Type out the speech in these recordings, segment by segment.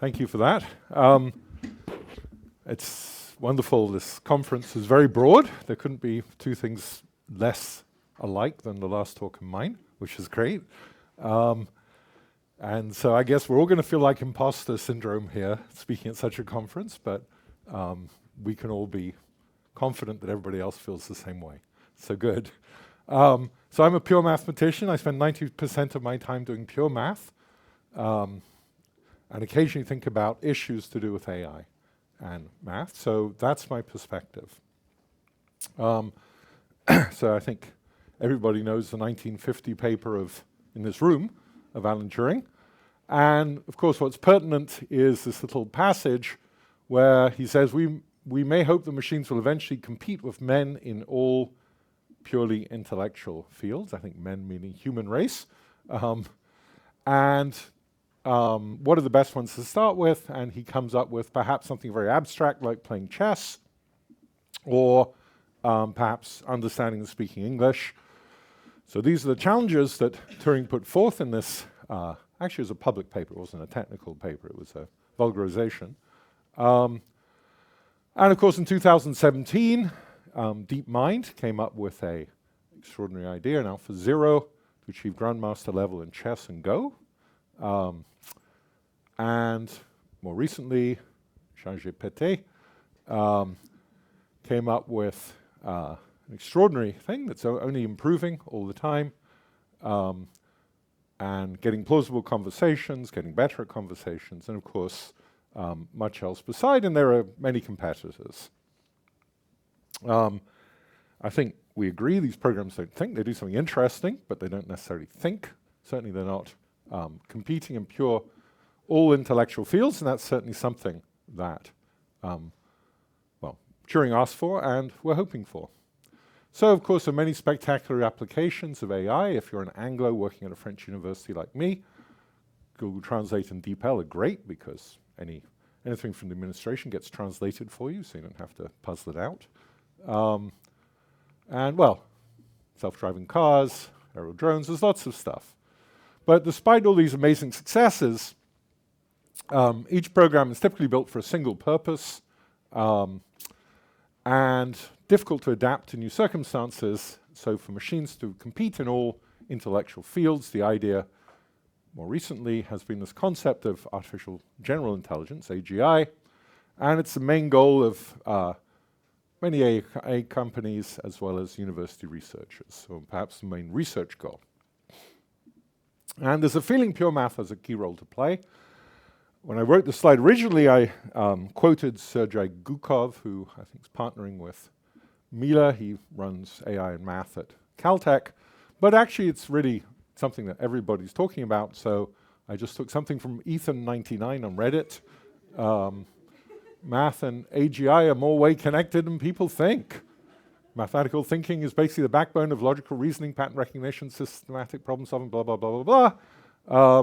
Thank you for that. It's wonderful. This conference is very broad. There couldn't be two things less alike than the last talk and mine, which is great. And so I guess we're all going to feel like imposter syndrome here, speaking at such a conference, but we can all be confident that everybody else feels the same way. So good. So I'm a pure mathematician. I spend 90% of my time doing pure math, and occasionally think about issues to do with AI and math. So that's my perspective. So I think everybody knows the 1950 paper in this room of Alan Turing. And of course, what's pertinent is this little passage where he says, we may hope the machines will eventually compete with men in all purely intellectual fields. I think men meaning human race. What are the best ones to start with? And he comes up with perhaps something very abstract like playing chess, or perhaps understanding and speaking English. So these are the challenges that Turing put forth in this. Actually, it was a public paper. It wasn't a technical paper. It was a vulgarization. And of course, in 2017, DeepMind came up with an extraordinary idea in AlphaZero to achieve grandmaster level in chess and Go. And more recently, ChatGPT came up with an extraordinary thing that's only improving all the time, and getting plausible conversations, getting better at conversations, and of course, much else beside, and there are many competitors. I think we agree these programs don't think. They do something interesting, but they don't necessarily think. Certainly they're not competing in pure all intellectual fields, and that's certainly something that, Turing asked for and we're hoping for. So, of course, there are many spectacular applications of AI. If you're an Anglo working at a French university like me, Google Translate and DeepL are great because anything from the administration gets translated for you, so you don't have to puzzle it out. Self-driving cars, aerial drones, there's lots of stuff. But despite all these amazing successes, each program is typically built for a single purpose and difficult to adapt to new circumstances. So for machines to compete in all intellectual fields, the idea more recently has been this concept of artificial general intelligence, AGI, and it's the main goal of many AI companies as well as university researchers, so perhaps the main research goal. And there's a feeling pure math has a key role to play. When I wrote the slide originally, I quoted Sergei Gukov, who I think is partnering with Mila. He runs AI and math at Caltech. But actually, it's really something that everybody's talking about. So I just took something from Ethan99 on Reddit. Math and AGI are more way connected than people think. Mathematical thinking is basically the backbone of logical reasoning, pattern recognition, systematic problem solving, blah, blah, blah, blah, blah.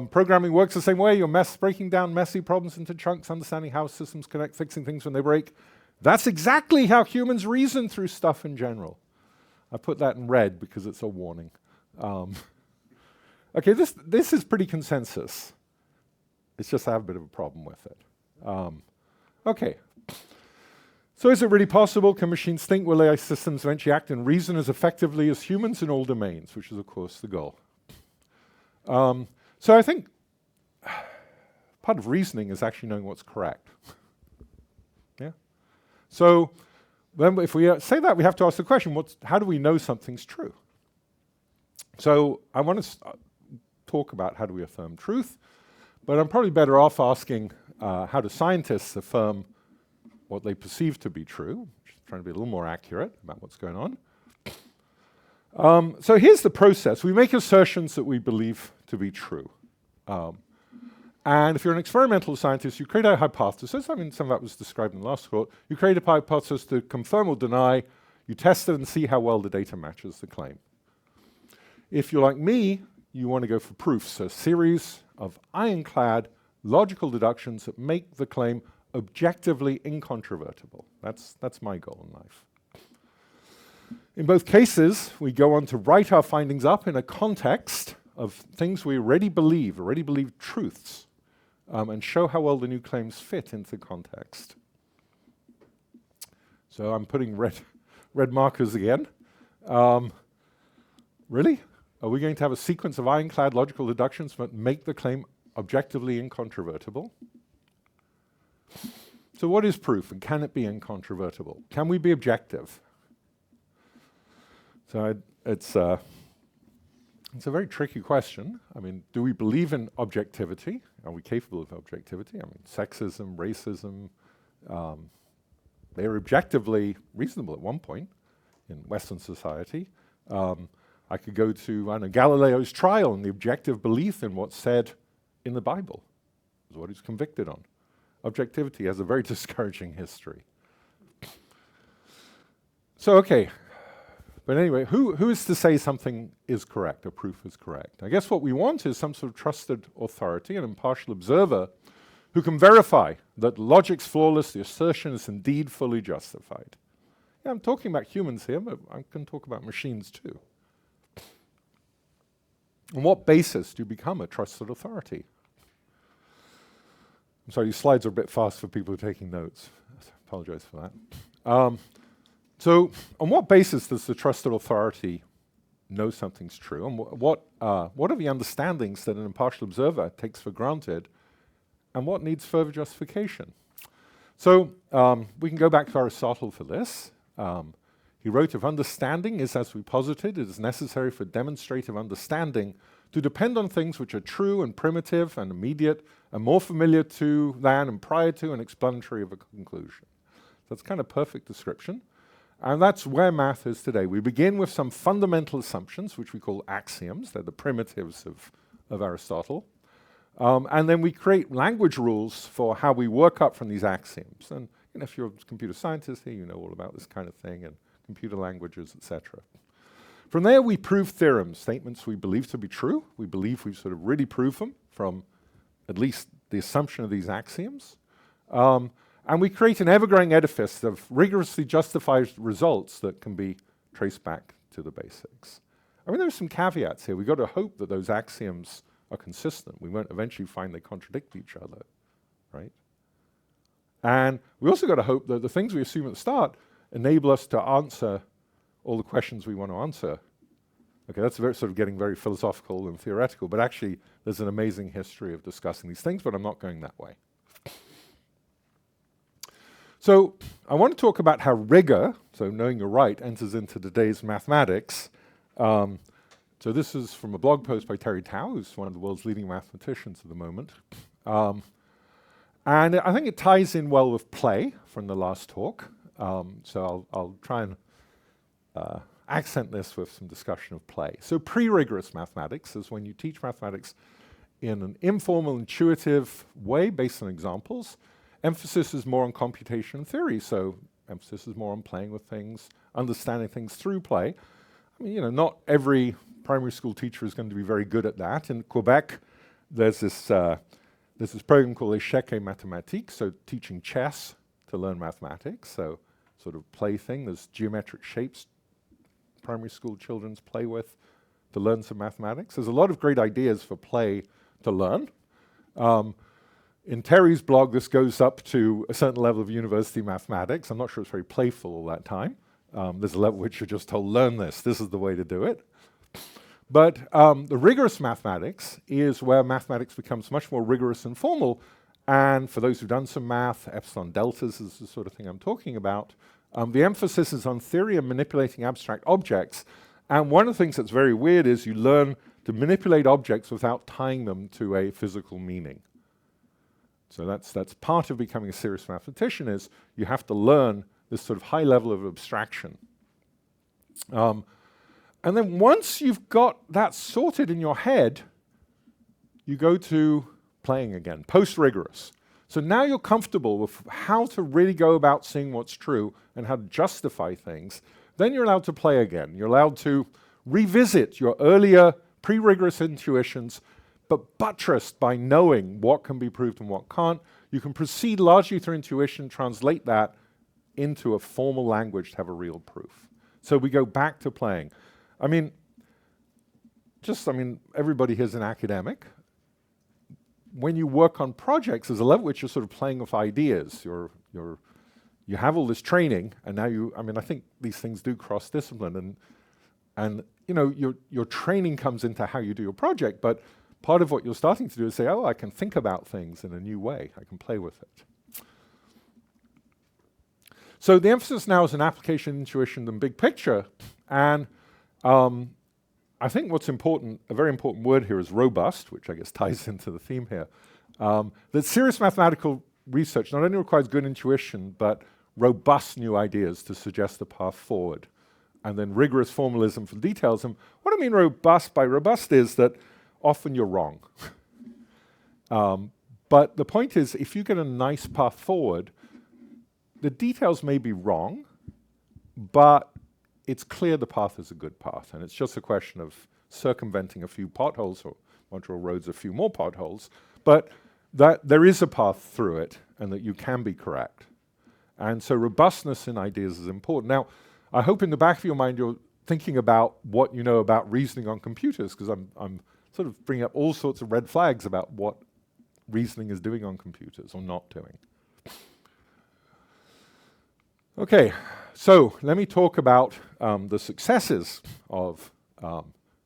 Programming works the same way. You're breaking down messy problems into chunks, understanding how systems connect, fixing things when they break. That's exactly how humans reason through stuff in general. I put that in red because it's a warning. Okay, this is pretty consensus. It's just I have a bit of a problem with it. Okay. So is it really possible? Can machines think? Will AI systems eventually act and reason as effectively as humans in all domains, which is, of course, the goal. So I think part of reasoning is actually knowing what's correct. Yeah. So then if we say that, we have to ask the question, how do we know something's true? So I want to talk about how do we affirm truth, but I'm probably better off asking how do scientists affirm what they perceive to be true, trying to be a little more accurate about what's going on. So here's the process. We make assertions that we believe to be true. And if you're an experimental scientist, you create a hypothesis. I mean, some of that was described in the last talk. You create a hypothesis to confirm or deny. You test it and see how well the data matches the claim. If you're like me, you want to go for proofs, a series of ironclad logical deductions that make the claim objectively incontrovertible. That's my goal in life. In both cases, we go on to write our findings up in a context of things we already believe truths. and show how well the new claims fit into context. So I'm putting red markers again. Really? Are we going to have a sequence of ironclad logical deductions that make the claim objectively incontrovertible? So what is proof, and can it be incontrovertible? Can we be objective? So it's a very tricky question. I mean, do we believe in objectivity? Are we capable of objectivity? I mean, sexism, racism, they were objectively reasonable at one point in Western society. I could go to, I don't know, Galileo's trial and the objective belief in what's said in the Bible is what he's convicted on. Objectivity has a very discouraging history. So, okay. But anyway, who is to say something is correct, or proof is correct? I guess what we want is some sort of trusted authority, an impartial observer, who can verify that logic's flawless, the assertion is indeed fully justified. Yeah, I'm talking about humans here, but I can talk about machines too. On what basis do you become a trusted authority? I'm sorry, these slides are a bit fast for people who are taking notes. I apologize for that. So on what basis does the trusted authority know something's true? And what are the understandings that an impartial observer takes for granted, and what needs further justification? So we can go back to Aristotle for this. He wrote, if understanding is as we posited, it is necessary for demonstrative understanding to depend on things which are true and primitive and immediate and more familiar to than and prior to and explanatory of a conclusion. That's kind of perfect description. And that's where math is today. We begin with some fundamental assumptions, which we call axioms. They're the primitives of Aristotle. And then we create language rules for how we work up from these axioms. And if you're a computer scientist here, you know all about this kind of thing, and computer languages, etc. From there, we prove theorems, statements we believe to be true. We believe we've sort of really proved them from at least the assumption of these axioms. And we create an ever-growing edifice of rigorously justified results that can be traced back to the basics. I mean, there's some caveats here. We've got to hope that those axioms are consistent. We won't eventually find they contradict each other, right? And we also got to hope that the things we assume at the start enable us to answer all the questions we want to answer. Okay, that's sort of getting very philosophical and theoretical, but actually there's an amazing history of discussing these things, but I'm not going that way. So I want to talk about how rigor, so knowing you're right, enters into today's mathematics. So this is from a blog post by Terry Tao, who's one of the world's leading mathematicians at the moment. And I think it ties in well with play from the last talk. So I'll try and accent this with some discussion of play. So pre-rigorous mathematics is when you teach mathematics in an informal, intuitive way based on examples. Emphasis is more on computation theory, so emphasis is more on playing with things, understanding things through play. I mean, not every primary school teacher is going to be very good at that. In Quebec, there's this program called Échec et Mathématiques, so teaching chess to learn mathematics, so sort of play thing. There's geometric shapes primary school children play with to learn some mathematics. There's a lot of great ideas for play to learn. In Terry's blog, this goes up to a certain level of university mathematics. I'm not sure it's very playful all that time. There's a level which you're just told, learn this. This is the way to do it. But the rigorous mathematics is where mathematics becomes much more rigorous and formal. And for those who've done some math, epsilon deltas is the sort of thing I'm talking about. The emphasis is on theory and manipulating abstract objects. And one of the things that's very weird is you learn to manipulate objects without tying them to a physical meaning. So that's part of becoming a serious mathematician, is you have to learn this sort of high level of abstraction. And then once you've got that sorted in your head, you go to playing again, post-rigorous. So now you're comfortable with how to really go about seeing what's true and how to justify things. Then you're allowed to play again. You're allowed to revisit your earlier pre-rigorous intuitions, but buttressed by knowing what can be proved and what can't. You can proceed largely through intuition, translate that into a formal language to have a real proof. So we go back to playing. I mean, everybody here's an academic. when you work on projects, there's a level which you're sort of playing with ideas. You have all this training, and now I think these things do cross-discipline, and your training comes into how you do your project, but part of what you're starting to do is say, oh, I can think about things in a new way. I can play with it. So the emphasis now is on application, intuition, and big picture, and I think what's important, a very important word here is robust, which I guess ties into the theme here. That serious mathematical research not only requires good intuition, but robust new ideas to suggest a path forward, and then rigorous formalism for details. And what I mean robust by robust is that often you're wrong. But the point is, if you get a nice path forward, the details may be wrong, but it's clear the path is a good path, and it's just a question of circumventing a few potholes, or modular roads a few more potholes, but that there is a path through it, and that you can be correct. And so robustness in ideas is important. Now, I hope in the back of your mind you're thinking about what you know about reasoning on computers, because I'm sort of bringing up all sorts of red flags about what reasoning is doing on computers or not doing. Okay, so let me talk about the successes of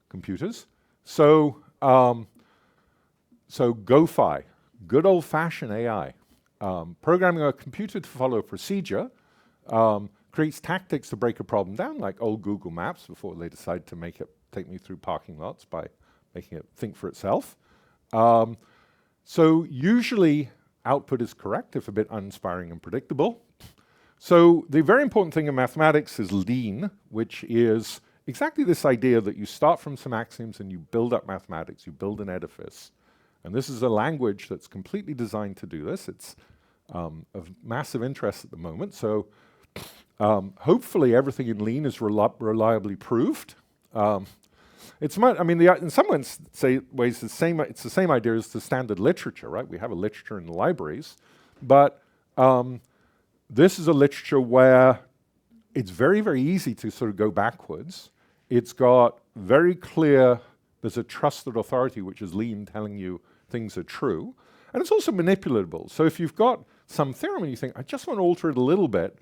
computers. So GoFi, good old-fashioned AI. Programming a computer to follow a procedure creates tactics to break a problem down, like old Google Maps before they decided to take me through parking lots by making it think for itself. So usually output is correct, if a bit uninspiring and predictable. So the very important thing in mathematics is lean, which is exactly this idea that you start from some axioms and you build up mathematics, you build an edifice. And this is a language that's completely designed to do this. It's of massive interest at the moment. So hopefully everything in lean is reliably proved. In some ways, it's the same idea as the standard literature, right? We have a literature in the libraries, but this is a literature where it's very, very easy to sort of go backwards. It's got very clear, there's a trusted authority, which is lean, telling you things are true. And it's also manipulatable. So if you've got some theorem and you think, I just want to alter it a little bit,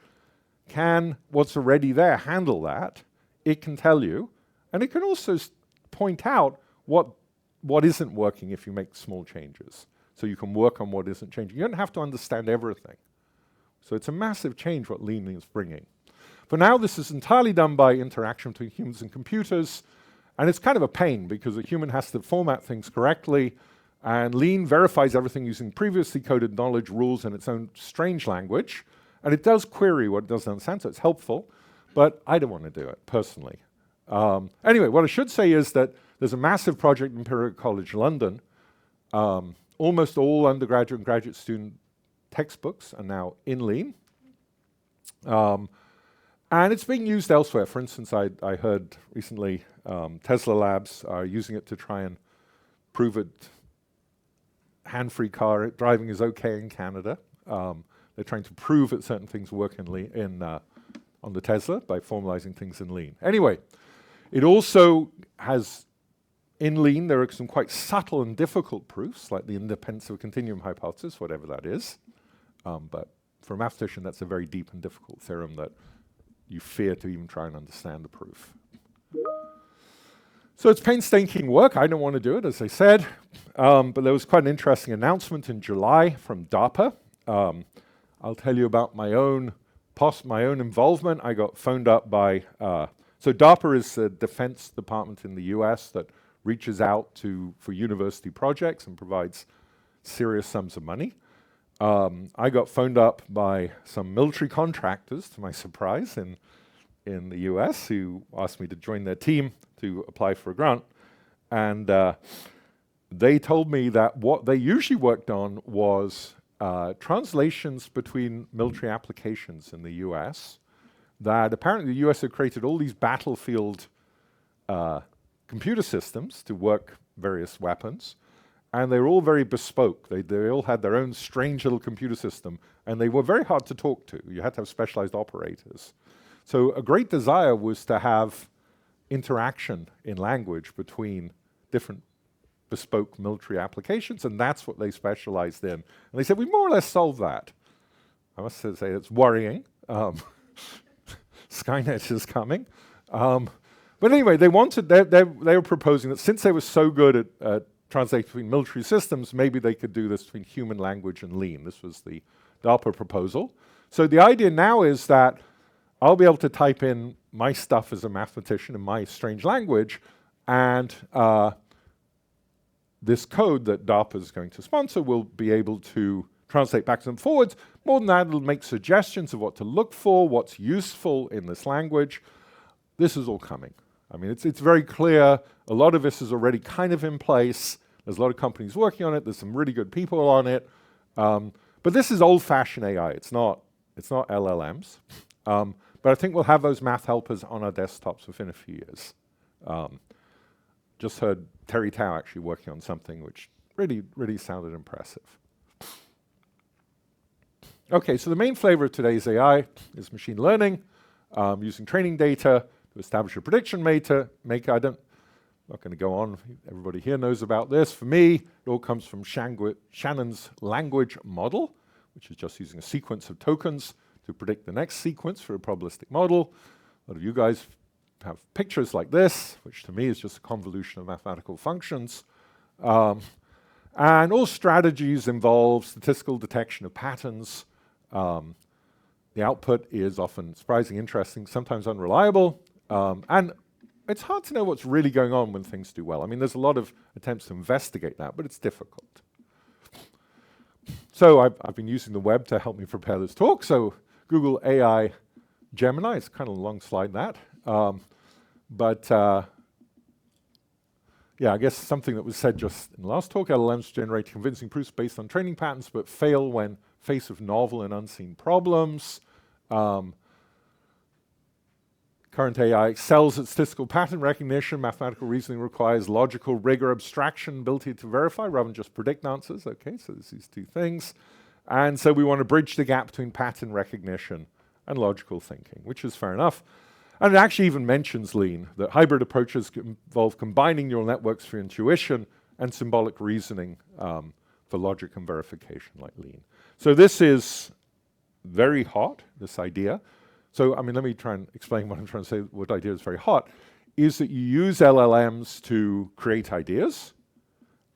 can what's already there handle that? It can tell you. And it can also point out what isn't working if you make small changes. So you can work on what isn't changing. You don't have to understand everything. So it's a massive change what lean is bringing. For now, this is entirely done by interaction between humans and computers, and it's kind of a pain because a human has to format things correctly, and lean verifies everything using previously coded knowledge, rules, and its own strange language, and it does query what it doesn't understand, so it's helpful, but I don't want to do it, personally. Anyway, what I should say is that there's a massive project in Imperial College London. Almost all undergraduate and graduate student textbooks are now in lean. And it's being used elsewhere. For instance, I heard recently Tesla Labs are using it to try and prove it hand-free car driving is okay in Canada. They're trying to prove that certain things work on the Tesla by formalizing things in lean. Anyway, it also has, in lean, there are some quite subtle and difficult proofs, like the independence of a continuum hypothesis, whatever that is. But for a mathematician, that's a very deep and difficult theorem that you fear to even try and understand the proof. So it's painstaking work. I don't want to do it, as I said. But there was quite an interesting announcement in July from DARPA. I'll tell you about my own involvement. I got phoned up by... so DARPA is a defense department in the US that reaches out for university projects and provides serious sums of money. I got phoned up by some military contractors, to my surprise, in the US, who asked me to join their team to apply for a grant. And they told me that what they usually worked on was translations between military applications in the US, that apparently the US had created all these battlefield computer systems to work various weapons, and they were all very bespoke. They all had their own strange little computer system, and they were very hard to talk to. You had to have specialized operators. So a great desire was to have interaction in language between different bespoke military applications, and that's what they specialized in. And they said, we more or less solved that. I must say it's worrying. Skynet is coming. But anyway, they were proposing that since they were so good at translating between military systems, maybe they could do this between human language and lean. This was the DARPA proposal. So the idea now is that I'll be able to type in my stuff as a mathematician in my strange language, and this code that DARPA is going to sponsor will be able to translate backwards and forwards. More than that, it'll make suggestions of what to look for, what's useful in this language. This is all coming. I mean, it's very clear. A lot of this is already kind of in place. There's a lot of companies working on it. There's some really good people on it. But this is old-fashioned AI. It's not LLMs. But I think we'll have those math helpers on our desktops within a few years. Just heard Terry Tao actually working on something which really, really sounded impressive. Okay, so the main flavor of today's AI is machine learning, using training data to establish a prediction maker. I'm not going to go on. Everybody here knows about this. For me, it all comes from Shannon's language model, which is just using a sequence of tokens to predict the next sequence for a probabilistic model. A lot of you guys have pictures like this, which to me is just a convolution of mathematical functions. And all strategies involve statistical detection of patterns. The output is often surprising, interesting, sometimes unreliable. And it's hard to know what's really going on when things do well. I mean, there's a lot of attempts to investigate that, but it's difficult. So I've been using the web to help me prepare this talk. So Google AI Gemini, it's kind of a long slide, that. Yeah, I guess something that was said just in the last talk, LLMs generate convincing proofs based on training patterns, but fail when faced with novel and unseen problems. Current AI excels at statistical pattern recognition. Mathematical reasoning requires logical rigor, abstraction, ability to verify rather than just predict answers. Okay, so there's these two things. And so we want to bridge the gap between pattern recognition and logical thinking, which is fair enough. And it actually even mentions lean, that hybrid approaches involve combining neural networks for intuition and symbolic reasoning for logic and verification, like lean. So this is very hot, this idea. So, I mean, let me try and explain what I'm trying to say. What idea is very hot is that you use LLMs to create ideas,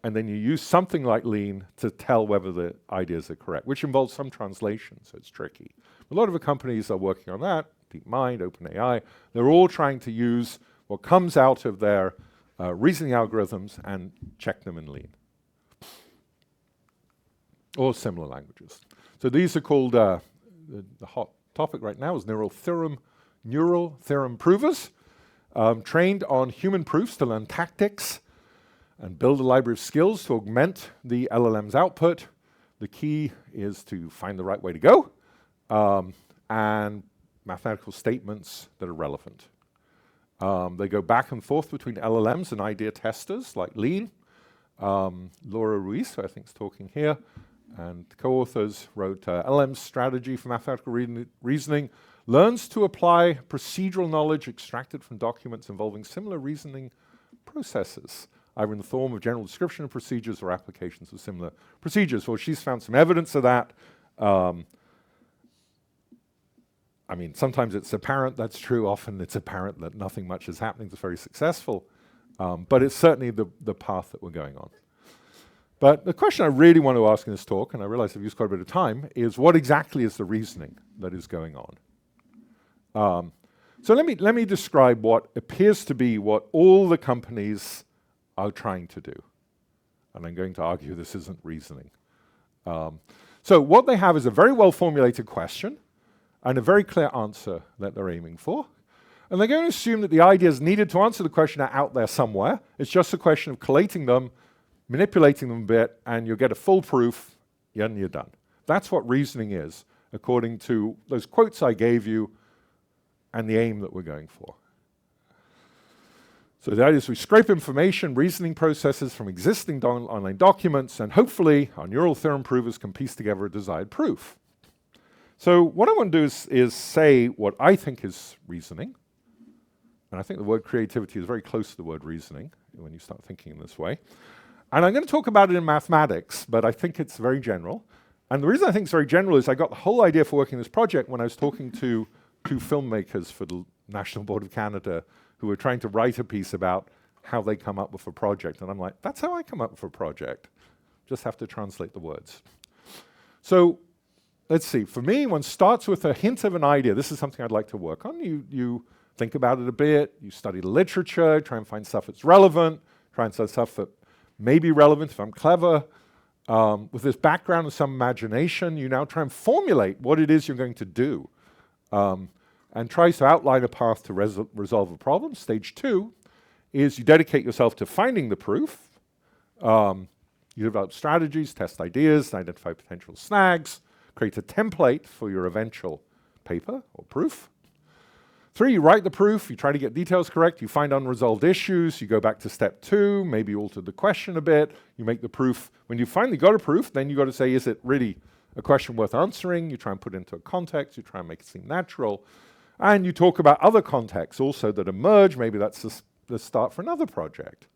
and then you use something like lean to tell whether the ideas are correct, which involves some translation, so it's tricky. A lot of the companies are working on that, DeepMind, OpenAI. They're all trying to use what comes out of their reasoning algorithms and check them in lean, or similar languages. So these are called, the hot topic right now is neural theorem provers, trained on human proofs to learn tactics and build a library of skills to augment the LLM's output. The key is to find the right way to go, and mathematical statements that are relevant. They go back and forth between LLMs and idea testers like Lean. Laura Ruiz, who I think is talking here, and co-authors wrote LLM's strategy for mathematical reasoning learns to apply procedural knowledge extracted from documents involving similar reasoning processes, either in the form of general description of procedures or applications of similar procedures. Well, she's found some evidence of that. I mean, sometimes it's apparent that's true. Often it's apparent that nothing much is happening. It's very successful. But it's certainly the path that we're going on. But the question I really want to ask in this talk, and I realize I've used quite a bit of time, is what exactly is the reasoning that is going on? So let me describe what appears to be what all the companies are trying to do. And I'm going to argue this isn't reasoning. So what they have is a very well-formulated question and a very clear answer that they're aiming for. And they're going to assume that the ideas needed to answer the question are out there somewhere. It's just a question of collating them, manipulating them a bit, and you'll get a full proof, and you're done. That's what reasoning is, according to those quotes I gave you and the aim that we're going for. So the idea is we scrape information, reasoning processes from existing online documents, and hopefully our neural theorem provers can piece together a desired proof. So what I want to do is say what I think is reasoning. And I think the word creativity is very close to the word reasoning when you start thinking in this way. And I'm going to talk about it in mathematics, but I think it's very general. And the reason I think it's very general is I got the whole idea for working this project when I was talking to two filmmakers for the National Board of Canada who were trying to write a piece about how they come up with a project. And I'm like, that's how I come up with a project. Just have to translate the words. So let's see. For me, one starts with a hint of an idea. This is something I'd like to work on. You think about it a bit. You study the literature, try and find stuff that's relevant, try and find stuff that may be relevant if I'm clever. With this background and some imagination, you now try and formulate what it is you're going to do and tries to outline a path to resolve a problem. Stage 2 is you dedicate yourself to finding the proof. You develop strategies, test ideas, identify potential snags, create a template for your eventual paper or proof. 3, you write the proof, you try to get details correct, you find unresolved issues, you go back to step 2, maybe alter the question a bit, you make the proof. When you finally got a proof, then you got to say, is it really a question worth answering? You try and put it into a context, you try and make it seem natural, and you talk about other contexts also that emerge. Maybe that's the start for another project.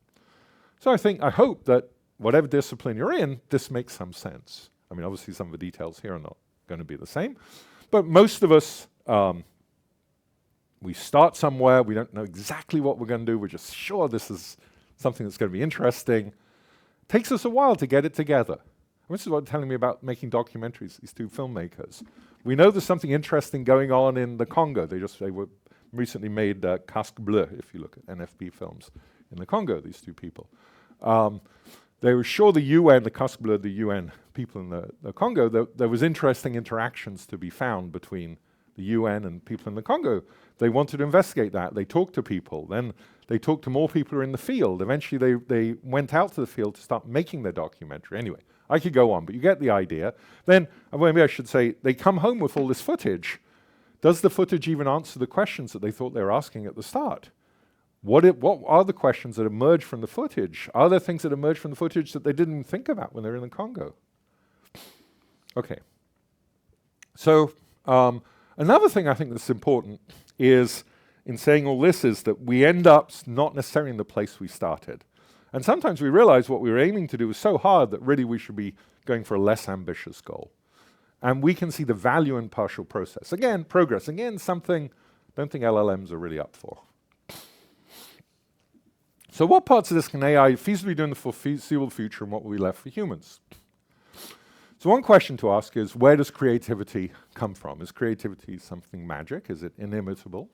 So I hope that whatever discipline you're in, this makes some sense. I mean, obviously some of the details here are not going to be the same, but most of us, we start somewhere, we don't know exactly what we're going to do, we're just sure this is something that's going to be interesting. It takes us a while to get it together. And this is what they're telling me about making documentaries, these two filmmakers. We know there's something interesting going on in the Congo. They were recently made Casque Bleu, if you look at NFB films, in the Congo, these two people. They were sure the UN, the Casque Bleu, the UN people in the Congo, there was interesting interactions to be found between the UN and people in the Congo. They wanted to investigate that. They talked to people. Then they talked to more people who are in the field. Eventually they went out to the field to start making their documentary. Anyway, I could go on, but you get the idea. Then, maybe I should say, they come home with all this footage. Does the footage even answer the questions that they thought they were asking at the start? What are the questions that emerge from the footage? Are there things that emerge from the footage that they didn't even think about when they were in the Congo? Okay. So, another thing I think that's important is, in saying all this, is that we end up not necessarily in the place we started. And sometimes we realize what we were aiming to do was so hard that really we should be going for a less ambitious goal. And we can see the value in partial process. Again, progress. Again, something I don't think LLMs are really up for. So what parts of this can AI feasibly do in the foreseeable future, and what will be left for humans? So one question to ask is, where does creativity come from? Is creativity something magic? Is it inimitable?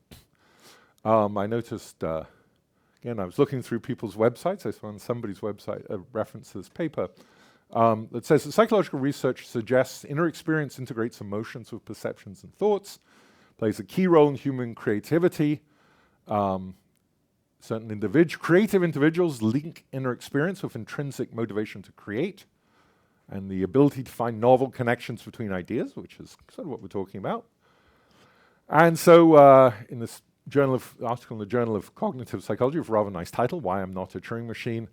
I noticed, again, I was looking through people's websites. I saw on somebody's website a reference to this paper that says that psychological research suggests inner experience integrates emotions with perceptions and thoughts, plays a key role in human creativity. Certain creative individuals link inner experience with intrinsic motivation to create, and the ability to find novel connections between ideas, which is sort of what we're talking about. And so in this article in the Journal of Cognitive Psychology, with a rather nice title, Why I'm Not a Turing Machine,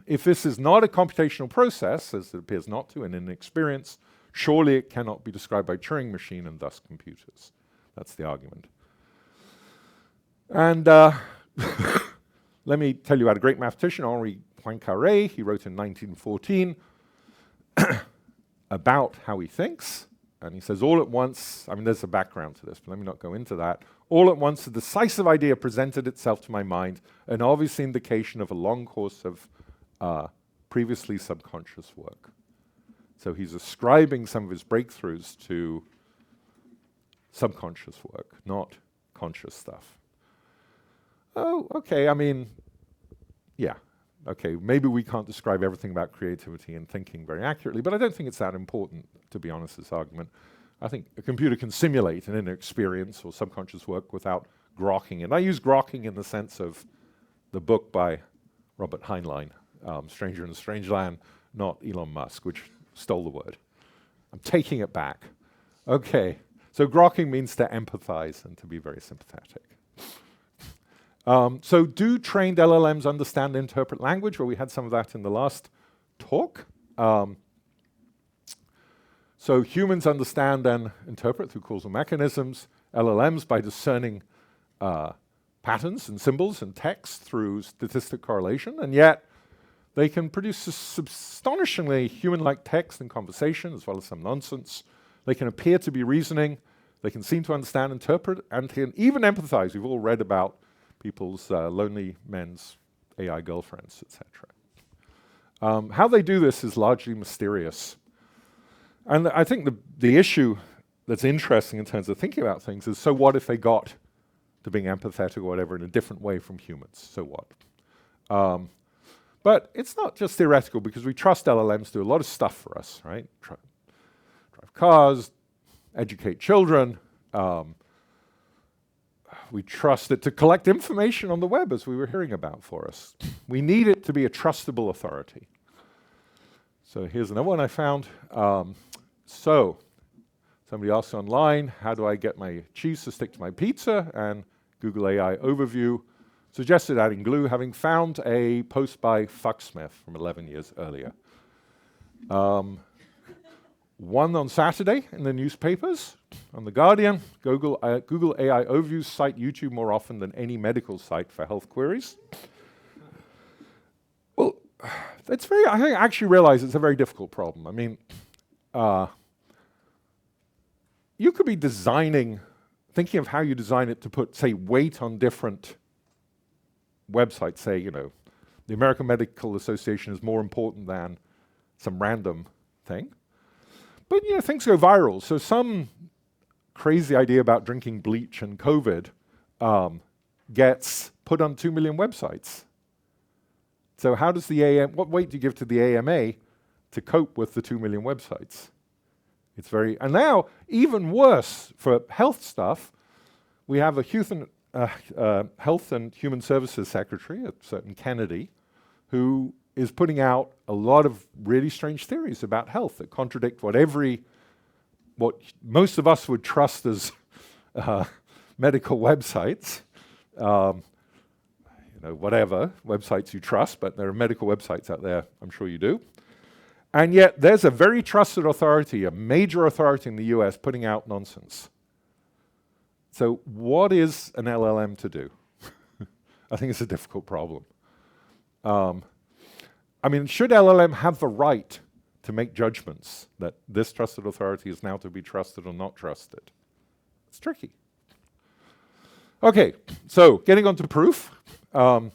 if this is not a computational process, as it appears not to, and in experience, surely it cannot be described by Turing machine and thus computers. That's the argument. And let me tell you about a great mathematician, Henri Poincaré. He wrote in 1914 about how he thinks. And he says, all at once, there's a background to this, but let me not go into that. All at once, a decisive idea presented itself to my mind, an obvious indication of a long course of previously subconscious work. So he's ascribing some of his breakthroughs to subconscious work, not conscious stuff. Oh, okay, yeah. Okay, maybe we can't describe everything about creativity and thinking very accurately, but I don't think it's that important, to be honest, this argument. I think a computer can simulate an inner experience or subconscious work without grokking. And I use grokking in the sense of the book by Robert Heinlein, Stranger in a Strange Land, not Elon Musk, which stole the word. I'm taking it back. Okay, so grokking means to empathize and to be very sympathetic. So do trained LLMs understand and interpret language? Well, we had some of that in the last talk. So humans understand and interpret through causal mechanisms, LLMs by discerning patterns and symbols and text through statistic correlation, and yet They can produce astonishingly human-like text and conversation, as well as some nonsense. They can appear to be reasoning. They can seem to understand, interpret, and can even empathize. We've all read about people's lonely men's AI girlfriends, etc. How they do this is largely mysterious. And I think the issue that's interesting in terms of thinking about things is, so what if they got to being empathetic or whatever in a different way from humans? So what? But it's not just theoretical, because we trust LLMs to do a lot of stuff for us, right? Drive cars, educate children. We trust it to collect information on the web, as we were hearing about, for us. We need it to be a trustable authority. So here's another one I found. So somebody asked online, how do I get my cheese to stick to my pizza? And Google AI overview suggested adding glue, having found a post by Fucksmith from 11 years earlier. One on Saturday in the newspapers, on The Guardian, Google AI overviews cite YouTube more often than any medical site for health queries. Well, I actually realize it's a very difficult problem. I mean, you could be thinking of how you design it to put, say, weight on different websites. Say, the American Medical Association is more important than some random thing. But, things go viral. So some crazy idea about drinking bleach and COVID gets put on 2 million websites. So how does what weight do you give to the AMA to cope with the 2 million websites? And now, even worse for health stuff, we have a Health and Human Services Secretary, a certain Kennedy, who is putting out a lot of really strange theories about health that contradict what most of us would trust as medical websites. Whatever websites you trust, but there are medical websites out there, I'm sure you do. And yet there's a very trusted authority, a major authority in the US, putting out nonsense. So what is an LLM to do? I think it's a difficult problem. Should LLM have the right to make judgments that this trusted authority is now to be trusted or not trusted? It's tricky. Okay, so getting on to proof. So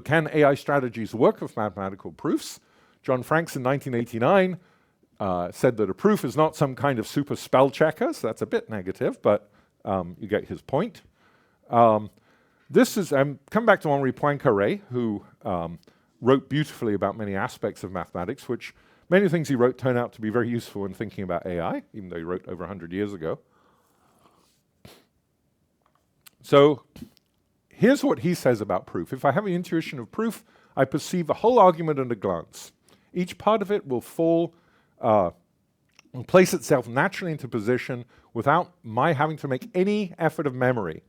can AI strategies work with mathematical proofs? John Franks in 1989 said that a proof is not some kind of super spell checker, so that's a bit negative, but you get his point. This is, come back to Henri Poincaré, who wrote beautifully about many aspects of mathematics, which many things he wrote turn out to be very useful in thinking about AI, even though he wrote over 100 years ago. So here's what he says about proof. If I have an intuition of proof, I perceive a whole argument at a glance. Each part of it will place itself naturally into position without my having to make any effort of memory.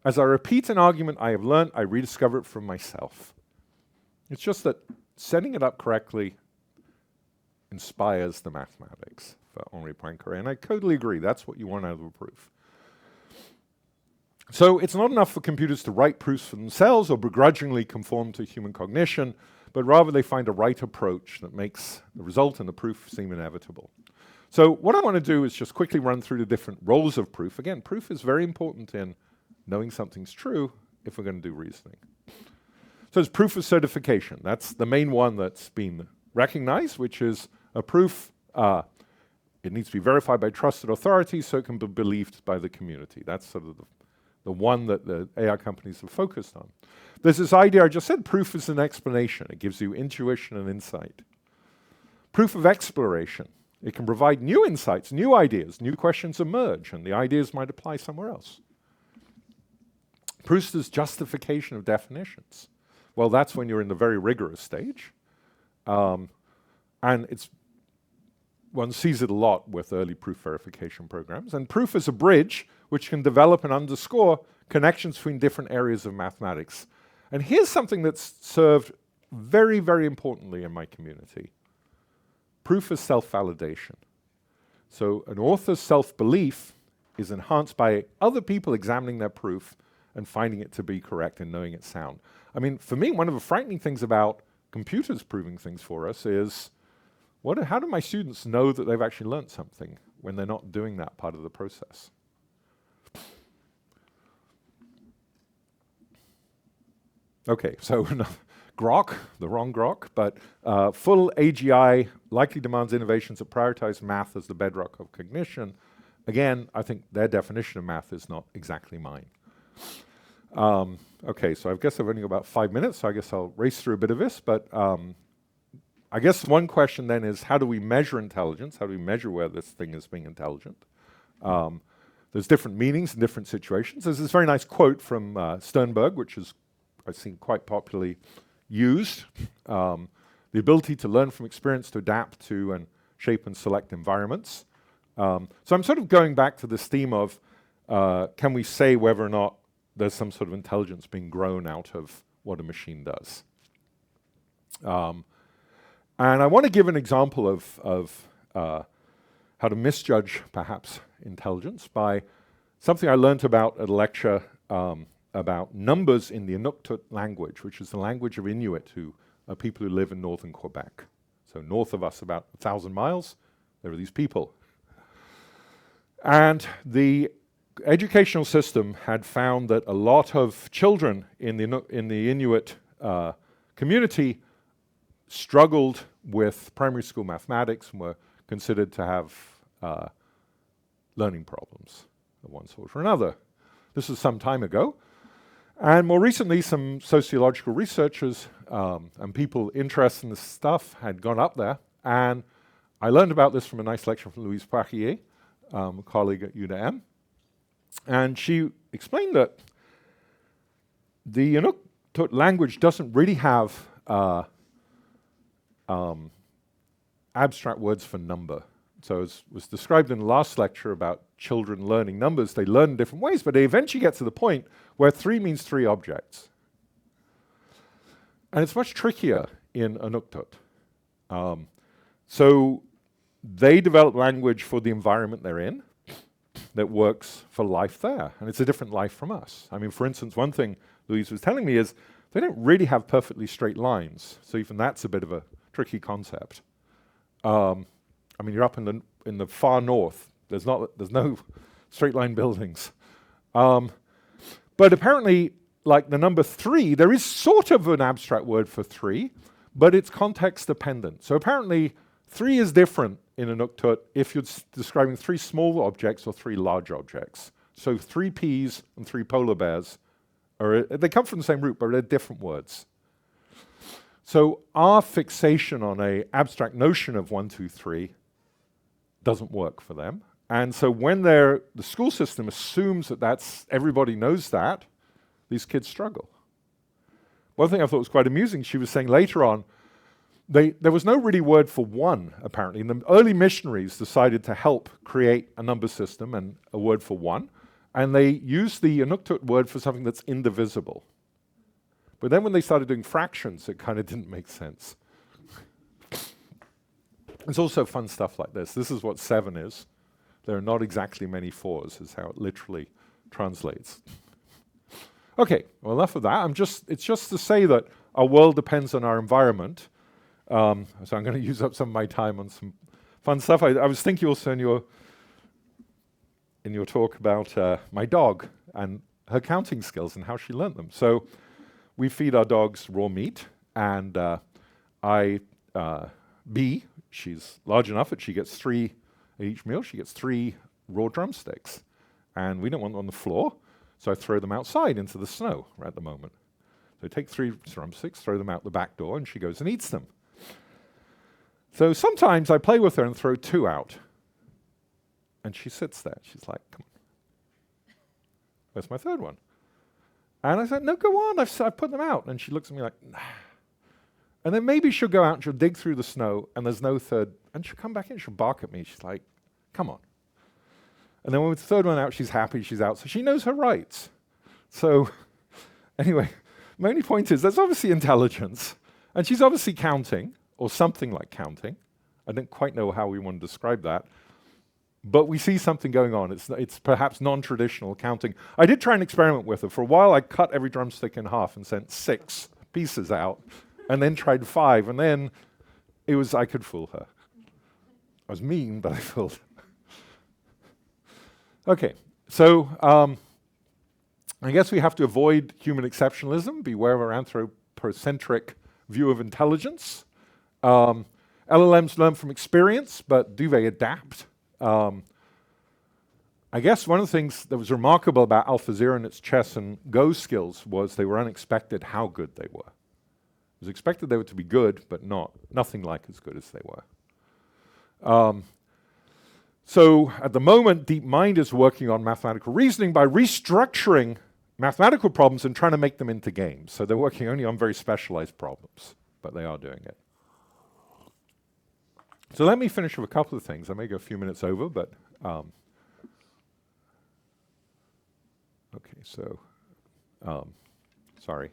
As I repeat an argument I have learned, I rediscover it from myself. It's just that setting it up correctly inspires the mathematics for Henri Poincaré, and I totally agree. That's what you want out of a proof. So it's not enough for computers to write proofs for themselves or begrudgingly conform to human cognition, but rather they find a right approach that makes the result and the proof seem inevitable. So what I want to do is just quickly run through the different roles of proof. Again, proof is very important in knowing something's true if we're going to do reasoning. So it's proof of certification. That's the main one that's been recognized, which is a proof. It needs to be verified by trusted authorities so it can be believed by the community. That's sort of the one that the AI companies have focused on. There's this idea I just said, proof is an explanation. It gives you intuition and insight. Proof of exploration. It can provide new insights, new ideas, new questions emerge, and the ideas might apply somewhere else. Proof is justification of definitions. Well, that's when you're in the very rigorous stage. And one sees it a lot with early proof verification programs. And proof is a bridge which can develop and underscore connections between different areas of mathematics. And here's something that's served very, very importantly in my community. Proof is self-validation. So an author's self-belief is enhanced by other people examining their proof and finding it to be correct and knowing it's sound. I mean, for me, one of the frightening things about computers proving things for us is, how do my students know that they've actually learnt something when they're not doing that part of the process? Okay, so Grok, the wrong Grok, but full AGI likely demands innovations that prioritize math as the bedrock of cognition. Again, I think their definition of math is not exactly mine. Okay, so I guess I've only got about 5 minutes, so I guess I'll race through a bit of this, but I guess one question then is, how do we measure intelligence? How do we measure where this thing is being intelligent? There's different meanings in different situations. There's this very nice quote from Sternberg, which is, I've seen quite popularly used. The ability to learn from experience, to adapt to and shape and select environments. So I'm sort of going back to this theme of, can we say whether or not there's some sort of intelligence being grown out of what a machine does? And I want to give an example of how to misjudge, perhaps, intelligence by something I learned about at a lecture about numbers in the Inuktitut language, which is the language of Inuit, who are people who live in northern Quebec. So north of us, about 1,000 miles, there are these people. And the educational system had found that a lot of children in the Inuit community struggled with primary school mathematics and were considered to have learning problems of one sort or another. This was some time ago. And more recently, some sociological researchers and people interested in this stuff had gone up there. And I learned about this from a nice lecture from Louise Poirier, a colleague at UNM. And she explained that the Inuktitut language doesn't really have abstract words for number. So as was described in the last lecture about children learning numbers, they learn in different ways, but they eventually get to the point where 3 means 3 objects. And it's much trickier in Inuktitut. So they develop language for the environment they're in that works for life there, and it's a different life from us. I mean, for instance, one thing Louise was telling me is they don't really have perfectly straight lines, so even that's a bit of a tricky concept. I mean, you're up in the far north. There's no straight line buildings. But apparently, like the number 3, there is sort of an abstract word for 3, but it's context dependent. So apparently, 3 is different in Inuktitut if you're describing 3 small objects or 3 large objects. So 3 peas and 3 polar bears, they come from the same root, but they're different words. So our fixation on an abstract notion of 1, 2, 3 doesn't work for them. And so when the school system assumes that everybody knows that, these kids struggle. One thing I thought was quite amusing, she was saying later on, there was no really word for 1, apparently. And the early missionaries decided to help create a number system and a word for 1. And they used the Inuktitut word for something that's indivisible. But then when they started doing fractions, it kind of didn't make sense. There's also fun stuff like this. This is what 7 is. There are not exactly many 4s, is how it literally translates. Okay, well, enough of that. It's just to say that our world depends on our environment. So I'm going to use up some of my time on some fun stuff. I was thinking also in your talk about my dog and her counting skills and how she learnt them. So we feed our dogs raw meat, and Bee, she's large enough that she gets 3 at each meal. She gets 3 raw drumsticks, and we don't want them on the floor, so I throw them outside into the snow right at the moment. So I take 3 drumsticks, throw them out the back door, and she goes and eats them. So sometimes I play with her and throw 2 out, and she sits there. She's like, come on, where's my 3rd one? And I said, no, go on, I've put them out. And she looks at me like, nah. And then maybe she'll go out and she'll dig through the snow, and there's no 3rd, and she'll come back in, she'll bark at me. She's like, come on. And then when the 3rd one out, she's happy, she's out. So she knows her rights. So anyway, my only point is there's obviously intelligence, and she's obviously counting, or something like counting. I don't quite know how we want to describe that. But we see something going on. It's perhaps non-traditional counting. I did try an experiment with her. For a while, I cut every drumstick in half and sent 6 pieces out. and then tried 5, and then I could fool her. I was mean, but I fooled her. Okay, so I guess we have to avoid human exceptionalism, beware of our anthropocentric view of intelligence. LLMs learn from experience, but do they adapt? I guess one of the things that was remarkable about AlphaZero and its chess and Go skills was they were unexpected how good they were. It was expected they were to be good, but nothing like as good as they were. So at the moment, DeepMind is working on mathematical reasoning by restructuring mathematical problems and trying to make them into games. So they're working only on very specialized problems, but they are doing it. So let me finish with a couple of things. I may go a few minutes over, but okay, so sorry,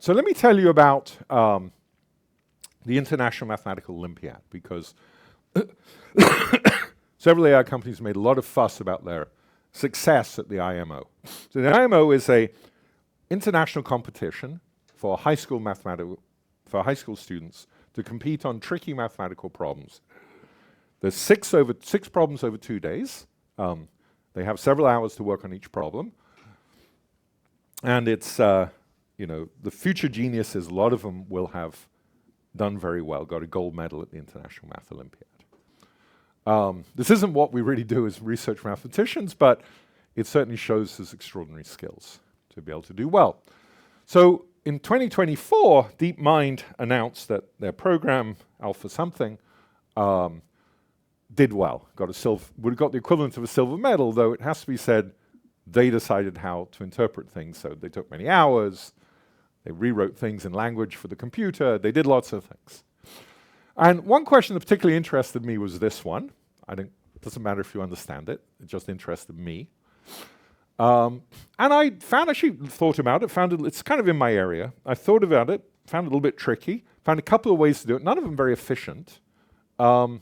so let me tell you about the International Mathematical Olympiad, because several AI companies made a lot of fuss about their success at the IMO. So the IMO is a international competition for high school students to compete on tricky mathematical problems. There's six problems over 2 days. They have several hours to work on each problem. And it's, the future geniuses, a lot of them will have done very well, got a gold medal at the International Math Olympiad. This isn't what we really do as research mathematicians, but it certainly shows us extraordinary skills to be able to do well. So in 2024, DeepMind announced that their program, Alpha something, did well, would have got the equivalent of a silver medal, though it has to be said they decided how to interpret things. So they took many hours, they rewrote things in language for the computer, they did lots of things. And one question that particularly interested me was this one. It doesn't matter if you understand it, it just interested me. And I thought about it, it's kind of in my area. I thought about it, found it a little bit tricky, found a couple of ways to do it, none of them very efficient. And